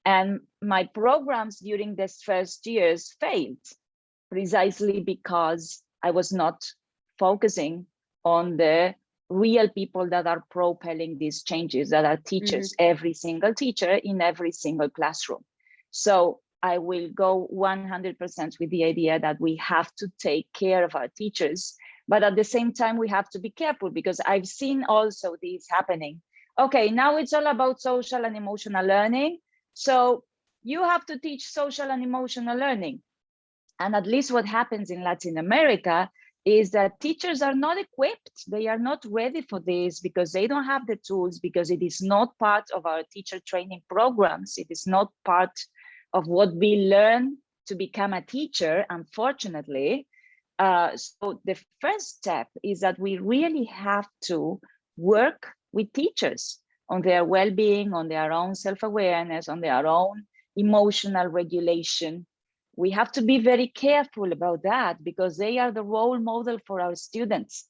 And my programs during these first years failed precisely because I was not focusing on the real people that are propelling these changes, that are teachers, every single teacher in every single classroom. So I will go 100% with the idea that we have to take care of our teachers, but at the same time, we have to be careful, because I've seen also this happening okay, now it's all about social and emotional learning. So you have to teach social and emotional learning. And at least what happens in Latin America is that teachers are not equipped. They are not ready for this because they don't have the tools, because it is not part of our teacher training programs. It is not part of what we learn to become a teacher, unfortunately. So the first step is that we really have to work with teachers on their well-being, on their own self-awareness, on their own emotional regulation. We have to be very careful about that because they are the role model for our students.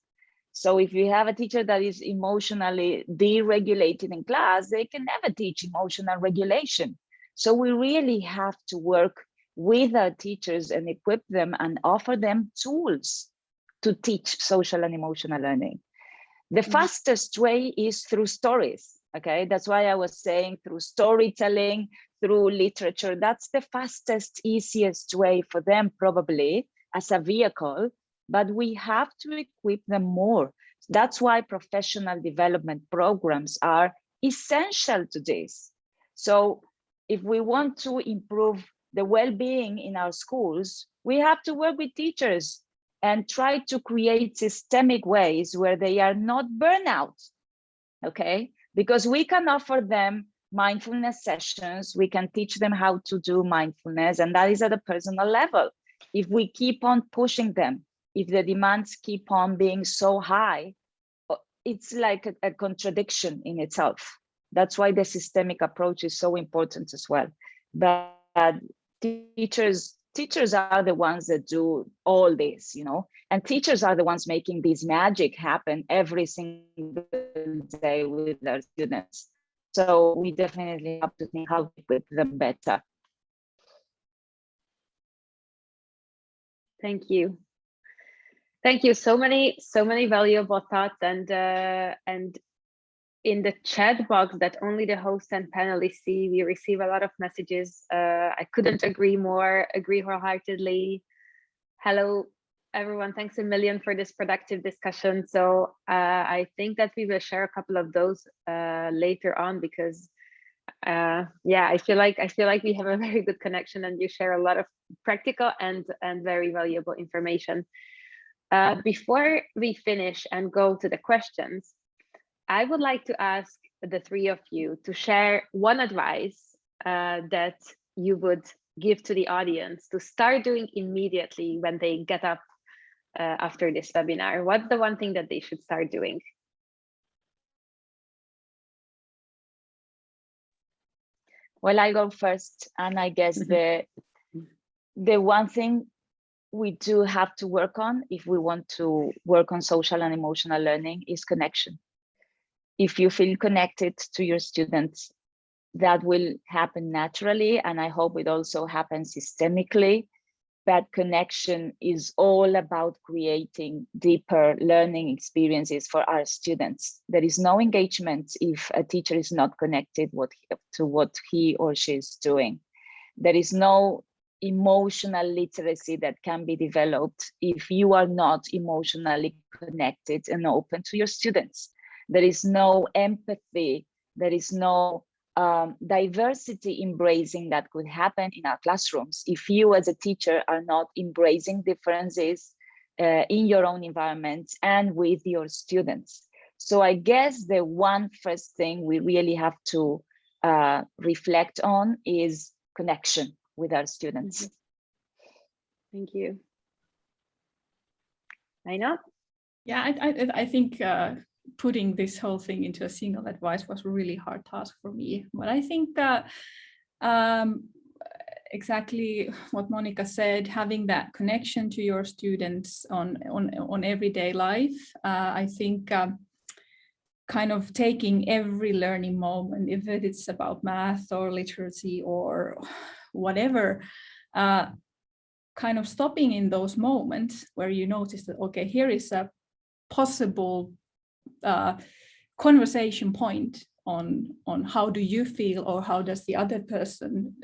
So if you have a teacher that is emotionally deregulated in class, they can never teach emotional regulation. So we really have to work with our teachers and equip them and offer them tools to teach social and emotional learning. The fastest way is through stories. Okay, that's why I was saying through storytelling, through literature. That's the fastest, easiest way for them, probably, as a vehicle, but we have to equip them more. That's why professional development programs are essential to this. So if we want to improve the well-being in our schools, we have to work with teachers and try to create systemic ways where they are not burnout, okay? Because we can offer them mindfulness sessions, we can teach them how to do mindfulness, and that is at a personal level. If we keep on pushing them, if the demands keep on being so high, it's like a contradiction in itself. That's why the systemic approach is so important as well. But teachers are the ones that do all this, you know, and teachers are the ones making this magic happen every single day with our students. So we definitely have to think how to equip them better. Thank you. Thank you. So many valuable thoughts, and in the chat box that only the host and panelists see, we receive a lot of messages. I couldn't agree more, agree wholeheartedly. Hello, everyone. Thanks a million for this productive discussion. So I think that we will share a couple of those later on, because yeah, I feel like we have a very good connection, and you share a lot of practical and very valuable information. Before we finish and go to the questions, I would like to ask the three of you to share one advice that you would give to the audience to start doing immediately when they get up after this webinar. What's the one thing that they should start doing? Well, I go first, and I guess the one thing we do have to work on if we want to work on social and emotional learning is connection. If you feel connected to your students, that will happen naturally, and I hope it also happens systemically. But connection is all about creating deeper learning experiences for our students. There is no engagement if a teacher is not connected to what he or she is doing. There is no emotional literacy that can be developed if you are not emotionally connected and open to your students. There is no empathy, there is no diversity embracing that could happen in our classrooms if you as a teacher are not embracing differences in your own environment and with your students. So I guess the one first thing we really have to reflect on is connection with our students. Thank you. Aina? Yeah, I think putting this whole thing into a single advice was a really hard task for me. But I think that exactly what Monica said, having that connection to your students on everyday life, I think kind of taking every learning moment, if it's about math or literacy or whatever, kind of stopping in those moments where you notice that, okay, here is a possible conversation point on how do you feel, or how does the other person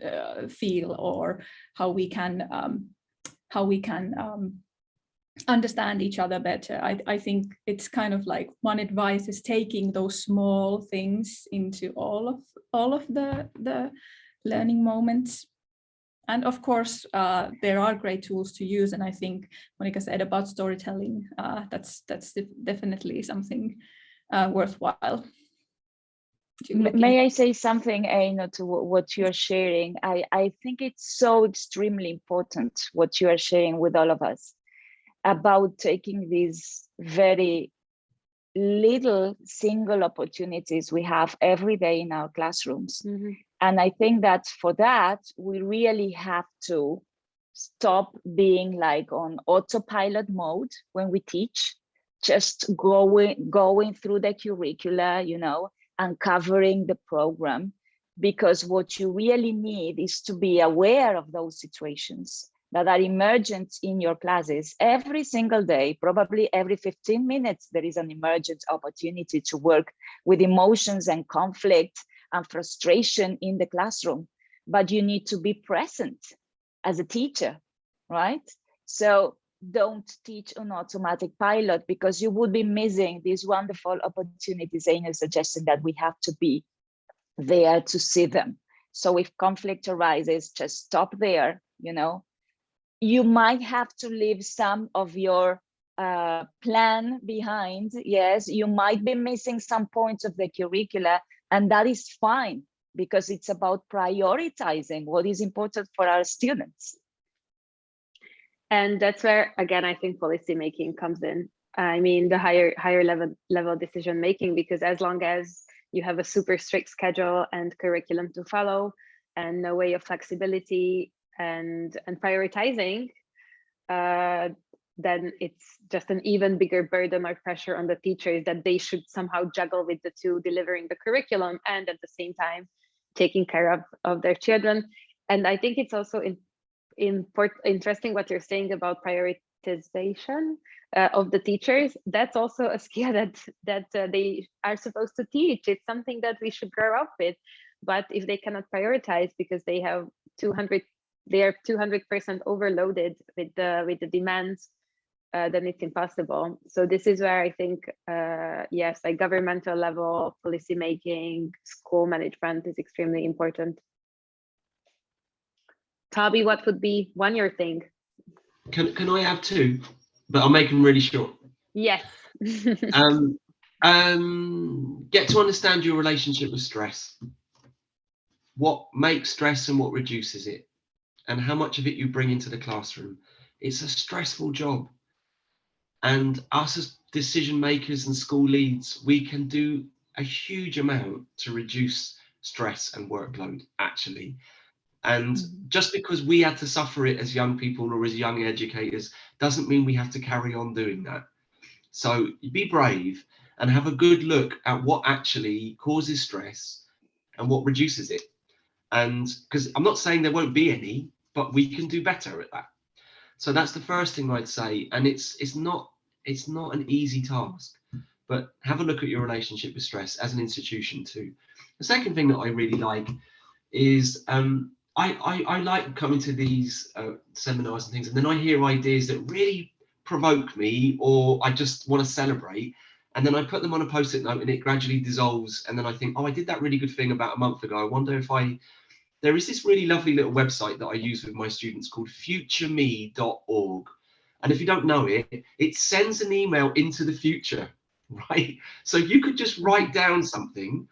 feel, or how we can understand each other better. I think it's kind of like one advice is taking those small things into all of the learning moments. And of course, there are great tools to use. And I think Monica said about storytelling, that's definitely something worthwhile. May I say something, Aino, to what you're sharing? I think it's so extremely important what you are sharing with all of us about taking these very little single opportunities we have every day in our classrooms. Mm-hmm. And I think that for that, we really have to stop being like on autopilot mode when we teach, just going through the curricula, you know, and covering the program, because what you really need is to be aware of those situations that are emergent in your classes every single day. Probably every 15 minutes, there is an emergent opportunity to work with emotions and conflict and frustration in the classroom, but you need to be present as a teacher, right? So don't teach on automatic pilot, because you would be missing these wonderful opportunities. Aina suggested that we have to be there to see them. So if conflict arises, just stop there, you know. You might have to leave some of your plan behind. Yes, you might be missing some points of the curricula, and that is fine, because it's about prioritizing what is important for our students. And that's where, again, I think policy making comes in. I mean, the higher level decision making, because as long as you have a super strict schedule and curriculum to follow, and no way of flexibility and prioritizing, then it's just an even bigger burden or pressure on the teachers that they should somehow juggle with the two, delivering the curriculum and at the same time taking care of their children. And I think it's also interesting what you're saying about prioritization of the teachers. That's also a skill that they are supposed to teach. It's something that we should grow up with. But if they cannot prioritize because they are 200% overloaded with the demands, then it's impossible. So this is where I think, yes, like governmental level policy making, school management is extremely important. Toby, what would be one your thing? Can I have two? But I'll make them really short. Yes. Get to understand your relationship with stress. What makes stress and what reduces it, and how much of it you bring into the classroom. It's a stressful job. And us as decision makers and school leads, we can do a huge amount to reduce stress and workload, actually. And just because we had to suffer it as young people or as young educators doesn't mean we have to carry on doing that. So be brave and have a good look at what actually causes stress and what reduces it. And because I'm not saying there won't be any, but we can do better at that. So that's the first thing I'd say. And it's not an easy task, but have a look at your relationship with stress as an institution too. The second thing that I really like is I like coming to these seminars and things, and then I hear ideas that really provoke me, or I just want to celebrate, and then I put them on a post-it note and it gradually dissolves, and then I think, oh, I did that really good thing about a month ago. I wonder if there is this really lovely little website that I use with my students called futureme.org. And if you don't know it, it sends an email into the future, right? So you could just write down something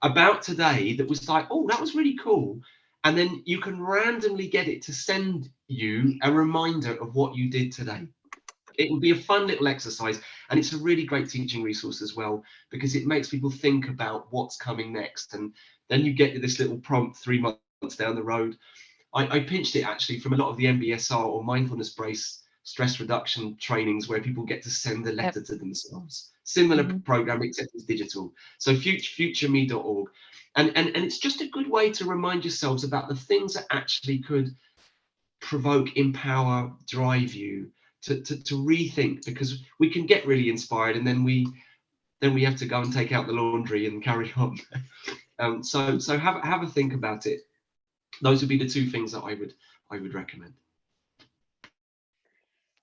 about today that was like, oh, that was really cool. And then you can randomly get it to send you a reminder of what you did today. It will be a fun little exercise, and it's a really great teaching resource as well, because it makes people think about what's coming next. And then you get this little prompt 3 months down the road. I pinched it actually from a lot of the MBSR or mindfulness brace stress reduction trainings, where people get to send a letter to themselves. Similar program, except it's digital. So futureme.org. And it's just a good way to remind yourselves about the things that actually could provoke, empower, drive you to rethink, because we can get really inspired and then we have to go and take out the laundry and carry on. So have a think about it. Those would be the two things that I would recommend.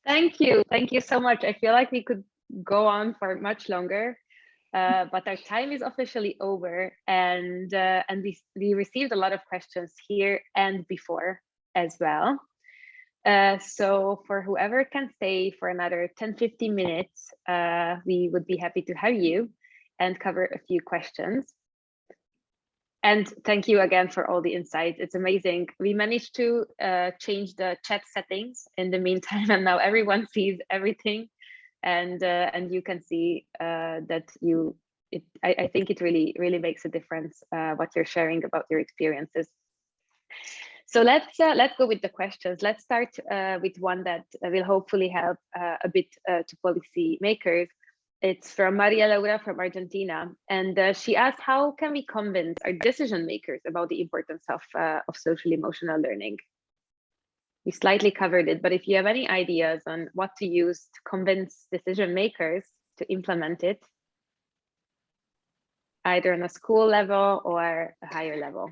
Thank you so much. I feel like we could go on for much longer, but our time is officially over, and we received a lot of questions here and before as well. So for whoever can stay for another 10-15 minutes, we would be happy to have you and cover a few questions. And thank you again for all the insights. It's amazing. We managed to change the chat settings in the meantime, and now everyone sees everything, and you can see that I think it really makes a difference what you're sharing about your experiences. So let's go with the questions. Let's start with one that will hopefully help a bit to policy makers. It's from Maria Laura from Argentina, and she asked, how can we convince our decision makers about the importance of social emotional learning? We slightly covered it, but if you have any ideas on what to use to convince decision makers to implement it, either on a school level or a higher level.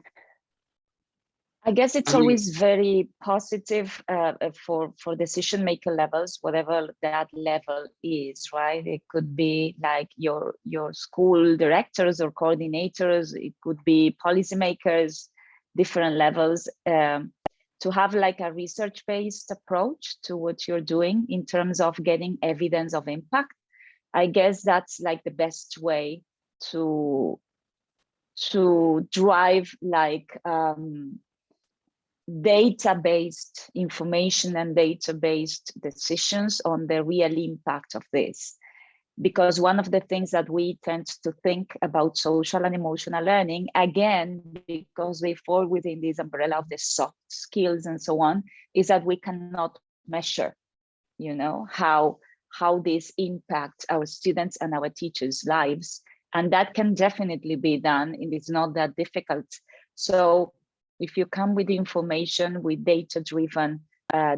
I guess it's always very positive for decision maker levels, whatever that level is, right? It could be like your school directors or coordinators. It could be policymakers, different levels, to have like a research-based approach to what you're doing in terms of getting evidence of impact. I guess that's like the best way to drive like data-based information and data-based decisions on the real impact of this. Because one of the things that we tend to think about social and emotional learning, again, because they fall within this umbrella of the soft skills and so on, is that we cannot measure, you know, how this impacts our students and our teachers' lives. And that can definitely be done, and it's not that difficult. So if you come with information, with data-driven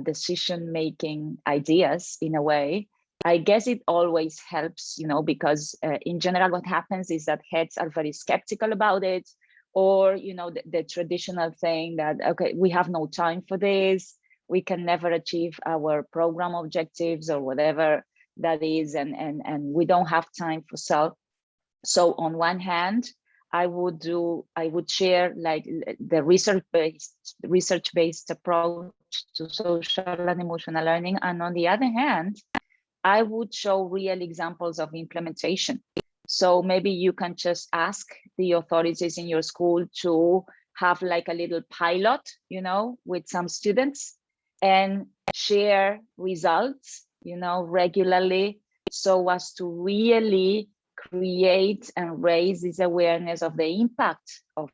decision-making ideas in a way, I guess it always helps, you know, because in general, what happens is that heads are very skeptical about it, or, you know, the traditional thing that, okay, we have no time for this, we can never achieve our program objectives or whatever that is, and we don't have time for self. So on one hand, I would share like the research-based approach to social and emotional learning. And on the other hand, I would show real examples of implementation. So maybe you can just ask the authorities in your school to have like a little pilot, you know, with some students and share results, you know, regularly, so as to really create and raise this awareness of the impact of.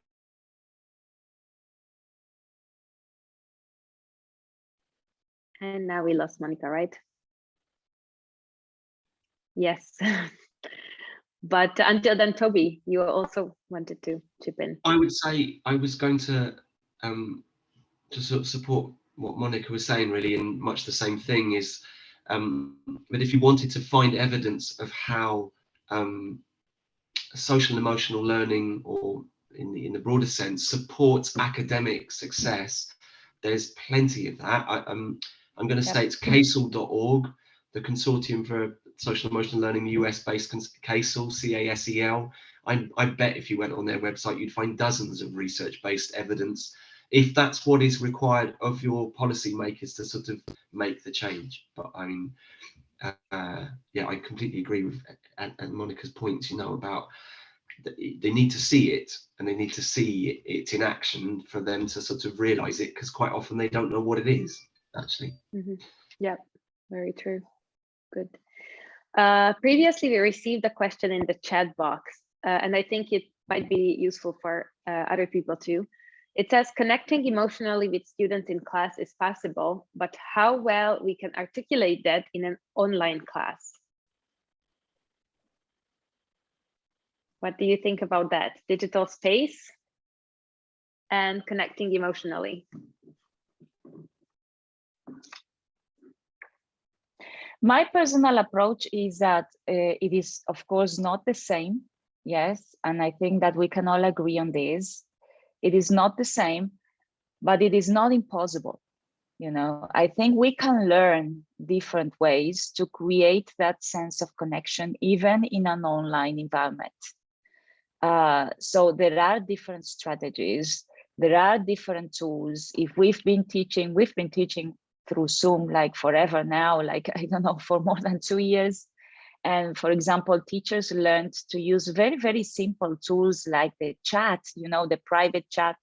And now we lost Monica, right? Yes. But until then, Toby, you also wanted to chip in. I would say I was going to sort of support what Monica was saying, really, and much the same thing is, but if you wanted to find evidence of how social and emotional learning, or in the broader sense, supports academic success, there's plenty of that. I'm going to say it's CASEL.org, the Consortium for Social and Emotional Learning, the US-based CASEL, CASEL. I bet if you went on their website, you'd find dozens of research-based evidence, if that's what is required of your policymakers to sort of make the change. But I mean, yeah, I completely agree with and Monica's points, you know, about they need to see it, and they need to see it in action for them to sort of realize it, because quite often they don't know what it is, actually. Mm-hmm. Yeah, very true. Good. Previously, we received a question in the chat box, and I think it might be useful for other people too. It says, connecting emotionally with students in class is possible, but how well we can articulate that in an online class? What do you think about that? Digital space and connecting emotionally. My personal approach is that it is, of course, not the same. Yes, and I think that we can all agree on this. It is not the same, but it is not impossible. You know, I think we can learn different ways to create that sense of connection, even in an online environment. So there are different strategies. There are different tools. If we've been teaching through Zoom like forever now, like, I don't know, for more than 2 years. And for example, teachers learned to use very, very simple tools like the chat, you know, the private chat,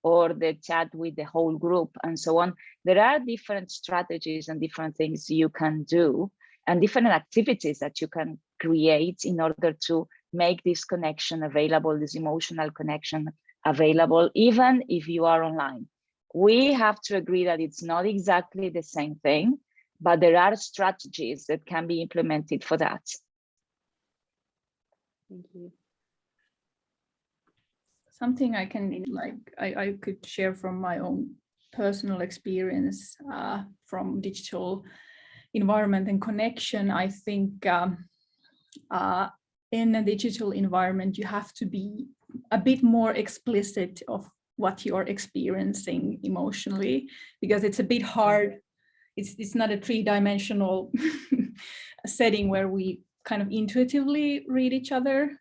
or the chat with the whole group and so on. There are different strategies and different things you can do and different activities that you can create in order to make this connection available, this emotional connection available, even if you are online. We have to agree that it's not exactly the same thing, but there are strategies that can be implemented for that. Thank you. Something I can I could share from my own personal experience from digital environment and connection. I think in a digital environment, you have to be a bit more explicit of what you're experiencing emotionally, because it's a bit hard. It's not a three-dimensional setting where we kind of intuitively read each other.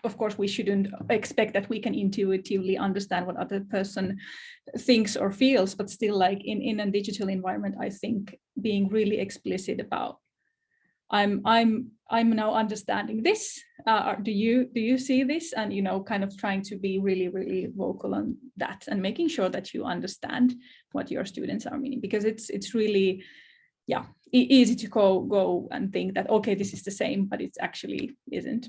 Of course, we shouldn't expect that we can intuitively understand what other person thinks or feels, but still, like in a digital environment, I think being really explicit about, I'm now understanding this. Do you see this? And, you know, kind of trying to be really, really vocal on that and making sure that you understand what your students are meaning, because it's really, yeah, easy to go and think that, okay, this is the same, but it actually isn't.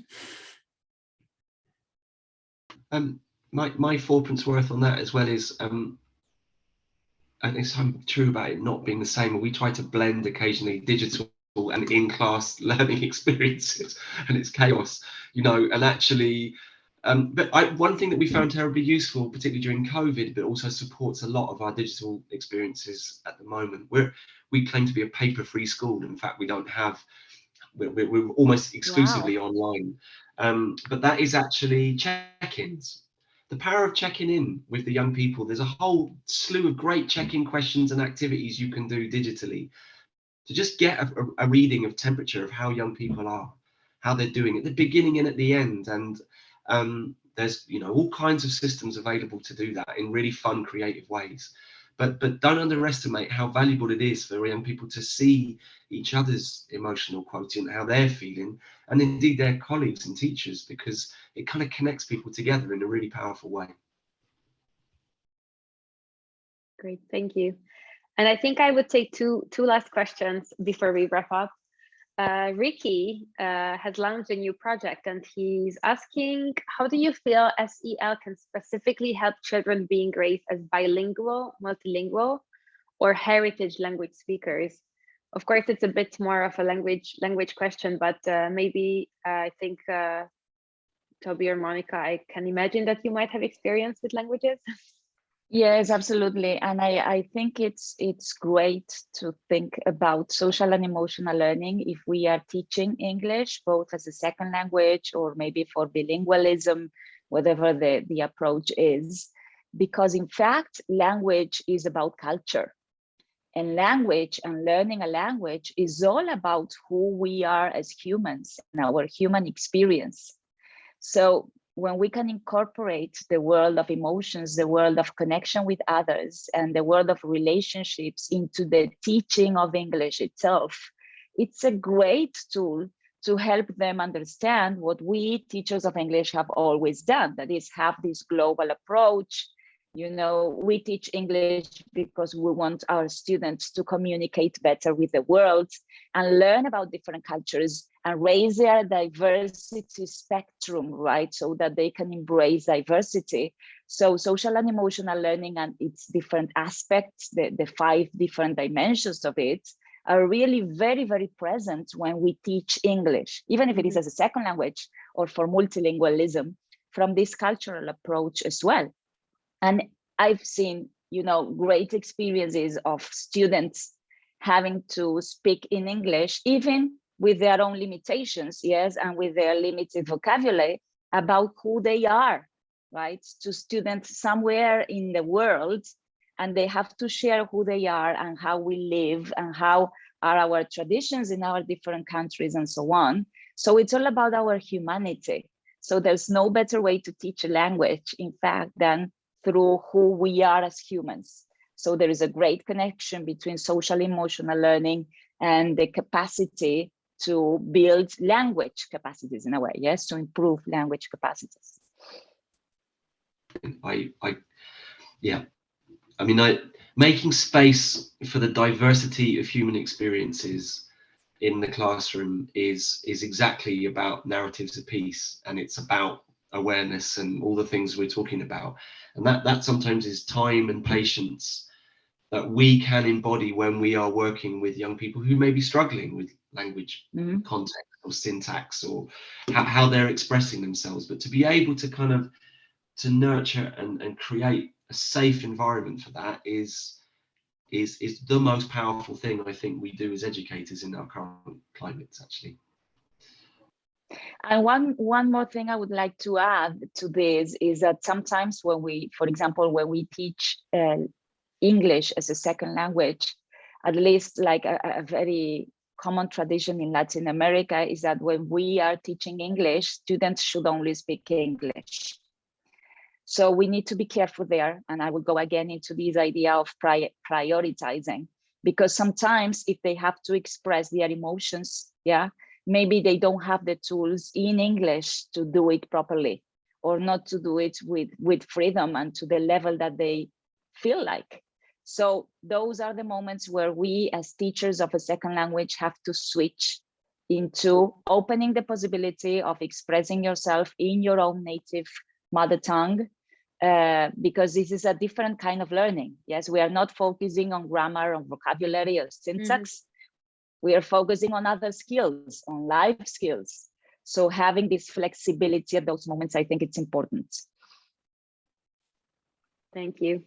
My 4 pence worth on that as well is, and it's true about it not being the same. We try to blend occasionally digital and in-class learning experiences, and it's chaos, you know. And actually, one thing that we found terribly useful, particularly during COVID, but also supports a lot of our digital experiences at the moment. We claim to be a paper-free school. In fact, we don't have. We're almost exclusively online. But that is actually check-ins. The power of checking in with the young people. There's a whole slew of great check-in questions and activities you can do digitally to just get a reading of temperature of how young people are, how they're doing at the beginning and at the end. And there's, you know, all kinds of systems available to do that in really fun, creative ways. But don't underestimate how valuable it is for young people to see each other's emotional quotient, how they're feeling, and indeed their colleagues and teachers, because it kind of connects people together in a really powerful way. Great, thank you. And I think I would take two last questions before we wrap up. Ricky has launched a new project, and he's asking, how do you feel SEL can specifically help children being raised as bilingual, multilingual, or heritage language speakers? Of course, it's a bit more of a language question, but maybe I think Toby or Monica, I can imagine that you might have experience with languages. Yes, absolutely. And I think it's great to think about social and emotional learning if we are teaching English, both as a second language or maybe for bilingualism, whatever the approach is. Because in fact, language is about culture. And language and learning a language is all about who we are as humans and our human experience. So when we can incorporate the world of emotions, the world of connection with others, and the world of relationships into the teaching of English itself, it's a great tool to help them understand what we teachers of English have always done, that is, have this global approach. You know, we teach English because we want our students to communicate better with the world and learn about different cultures and raise their diversity spectrum, right? So that they can embrace diversity. So social and emotional learning and its different aspects, the 5 different dimensions of it, are really very, very present when we teach English, even if it is as a second language or for multilingualism, from this cultural approach as well. And I've seen, you know, great experiences of students having to speak in English, even with their own limitations, yes, and with their limited vocabulary about who they are, right? To students somewhere in the world and they have to share who they are and how we live and how are our traditions in our different countries and so on. So it's all about our humanity. So there's no better way to teach a language, in fact, than through who we are as humans. So there is a great connection between social emotional learning and the capacity to build language capacities in a way, yes, to improve language capacities. I mean, making space for the diversity of human experiences in the classroom is exactly about narratives of peace, and it's about awareness and all the things we're talking about. And that sometimes is time and patience that we can embody when we are working with young people who may be struggling with language context or syntax or how they're expressing themselves. But to be able to kind of to nurture and create a safe environment for that is the most powerful thing I think we do as educators in our current climates, actually. And one more thing I would like to add to this is that sometimes when we, for example, when we teach English as a second language, at least like a very common tradition in Latin America is that when we are teaching English, students should only speak English. So we need to be careful there. And I will go again into this idea of prioritizing, because sometimes if they have to express their emotions, maybe they don't have the tools in English to do it properly, or not to do it with freedom and to the level that they feel like. So those are the moments where we as teachers of a second language have to switch into opening the possibility of expressing yourself in your own native mother tongue, because this is a different kind of learning. Yes, we are not focusing on grammar, on vocabulary or syntax. We are focusing on other skills, on life skills. So having this flexibility at those moments, I think it's important. Thank you.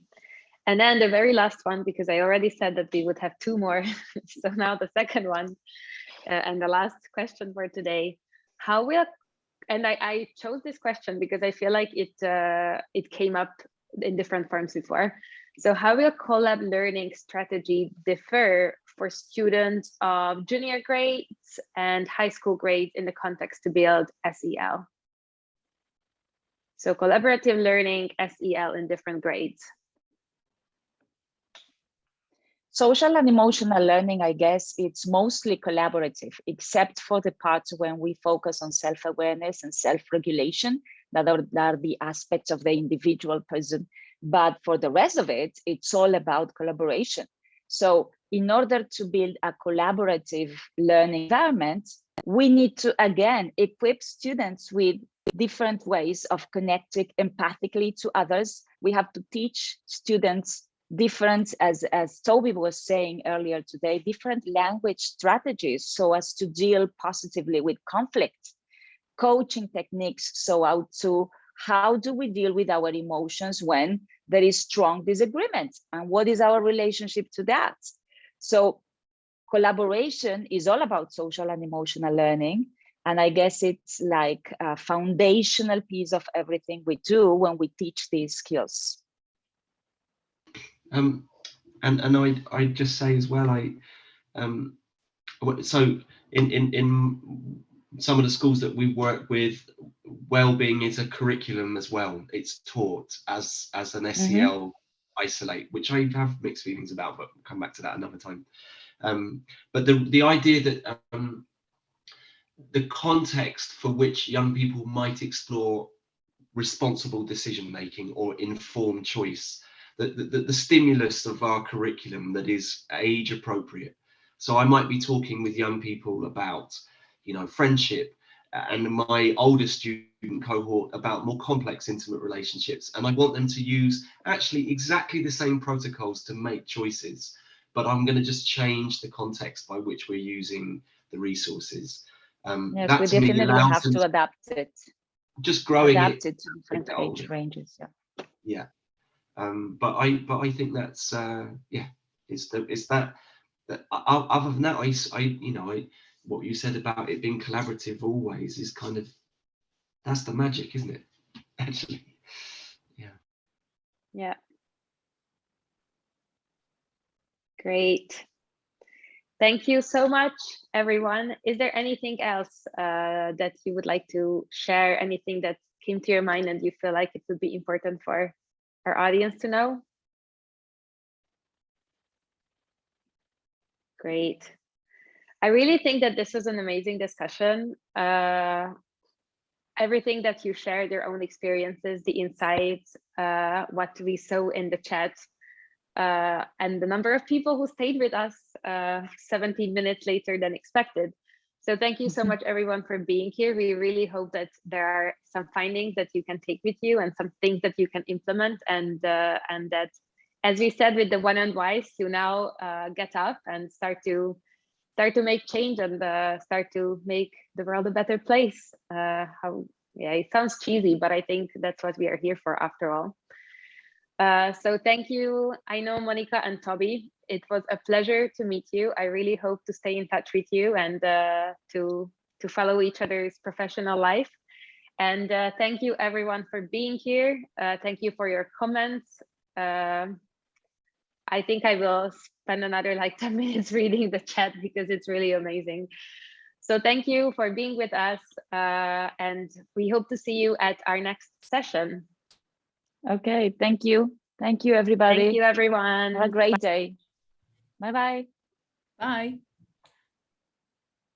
And then the very last one, because I already said that we would have two more. So now the second one and the last question for today. How will, and I chose this question because I feel like it came up in different forms before. So how will collab learning strategy differ for students of junior grades and high school grades in the context to build SEL? So collaborative learning, SEL in different grades. Social and emotional learning, I guess, it's mostly collaborative, except for the parts when we focus on self-awareness and self-regulation, that are the aspects of the individual person. But for the rest of it, it's all about collaboration. So in order to build a collaborative learning environment, we need to, again, equip students with different ways of connecting empathically to others. We have to teach students different, as Toby was saying earlier today, different language strategies so as to deal positively with conflict, coaching techniques, so how do we deal with our emotions when there is strong disagreement, and what is our relationship to that? So collaboration is all about social and emotional learning, and I guess it's like a foundational piece of everything we do when we teach these skills. And I'd just say as well, so in some of the schools that we work with, well-being is a curriculum as well. It's taught as an SEL isolate, which I have mixed feelings about, but we'll come back to that another time. But the idea that the context for which young people might explore responsible decision making or informed choice, the stimulus of our curriculum that is age appropriate. So I might be talking with young people about, friendship, and my older student cohort about more complex intimate relationships, and I want them to use actually exactly the same protocols to make choices, but I'm going to just change the context by which we're using the resources. Yes, that we to me definitely have allows to adapt it. Just growing adapt it to different goal. age ranges. Yeah. But I think that's it's that other than that, I what you said about it being collaborative always is kind of, that's the magic, isn't it? Actually. Yeah. Great. Thank you so much, everyone. Is there anything else that you would like to share? Anything that came to your mind and you feel like it would be important for our audience to know? Great. I really think that this was an amazing discussion. Everything that you shared, your own experiences, the insights, what we saw in the chat, and the number of people who stayed with us 17 minutes later than expected. So thank you so much, everyone, for being here. We really hope that there are some findings that you can take with you and some things that you can implement, and that, as we said with the one on whys, you now get up and start to make change and start to make the world a better place. Yeah, it sounds cheesy, but I think that's what we are here for after all. So thank you. I know Monica and Toby, it was a pleasure to meet you. I really hope to stay in touch with you and to follow each other's professional life. And thank you everyone for being here. Thank you for your comments. I think I will spend another like 10 minutes reading the chat because it's really amazing. So thank you for being with us, and we hope to see you at our next session. Okay, thank you. Thank you, everybody. Thank you, everyone. Have a great day. Bye-bye. Bye.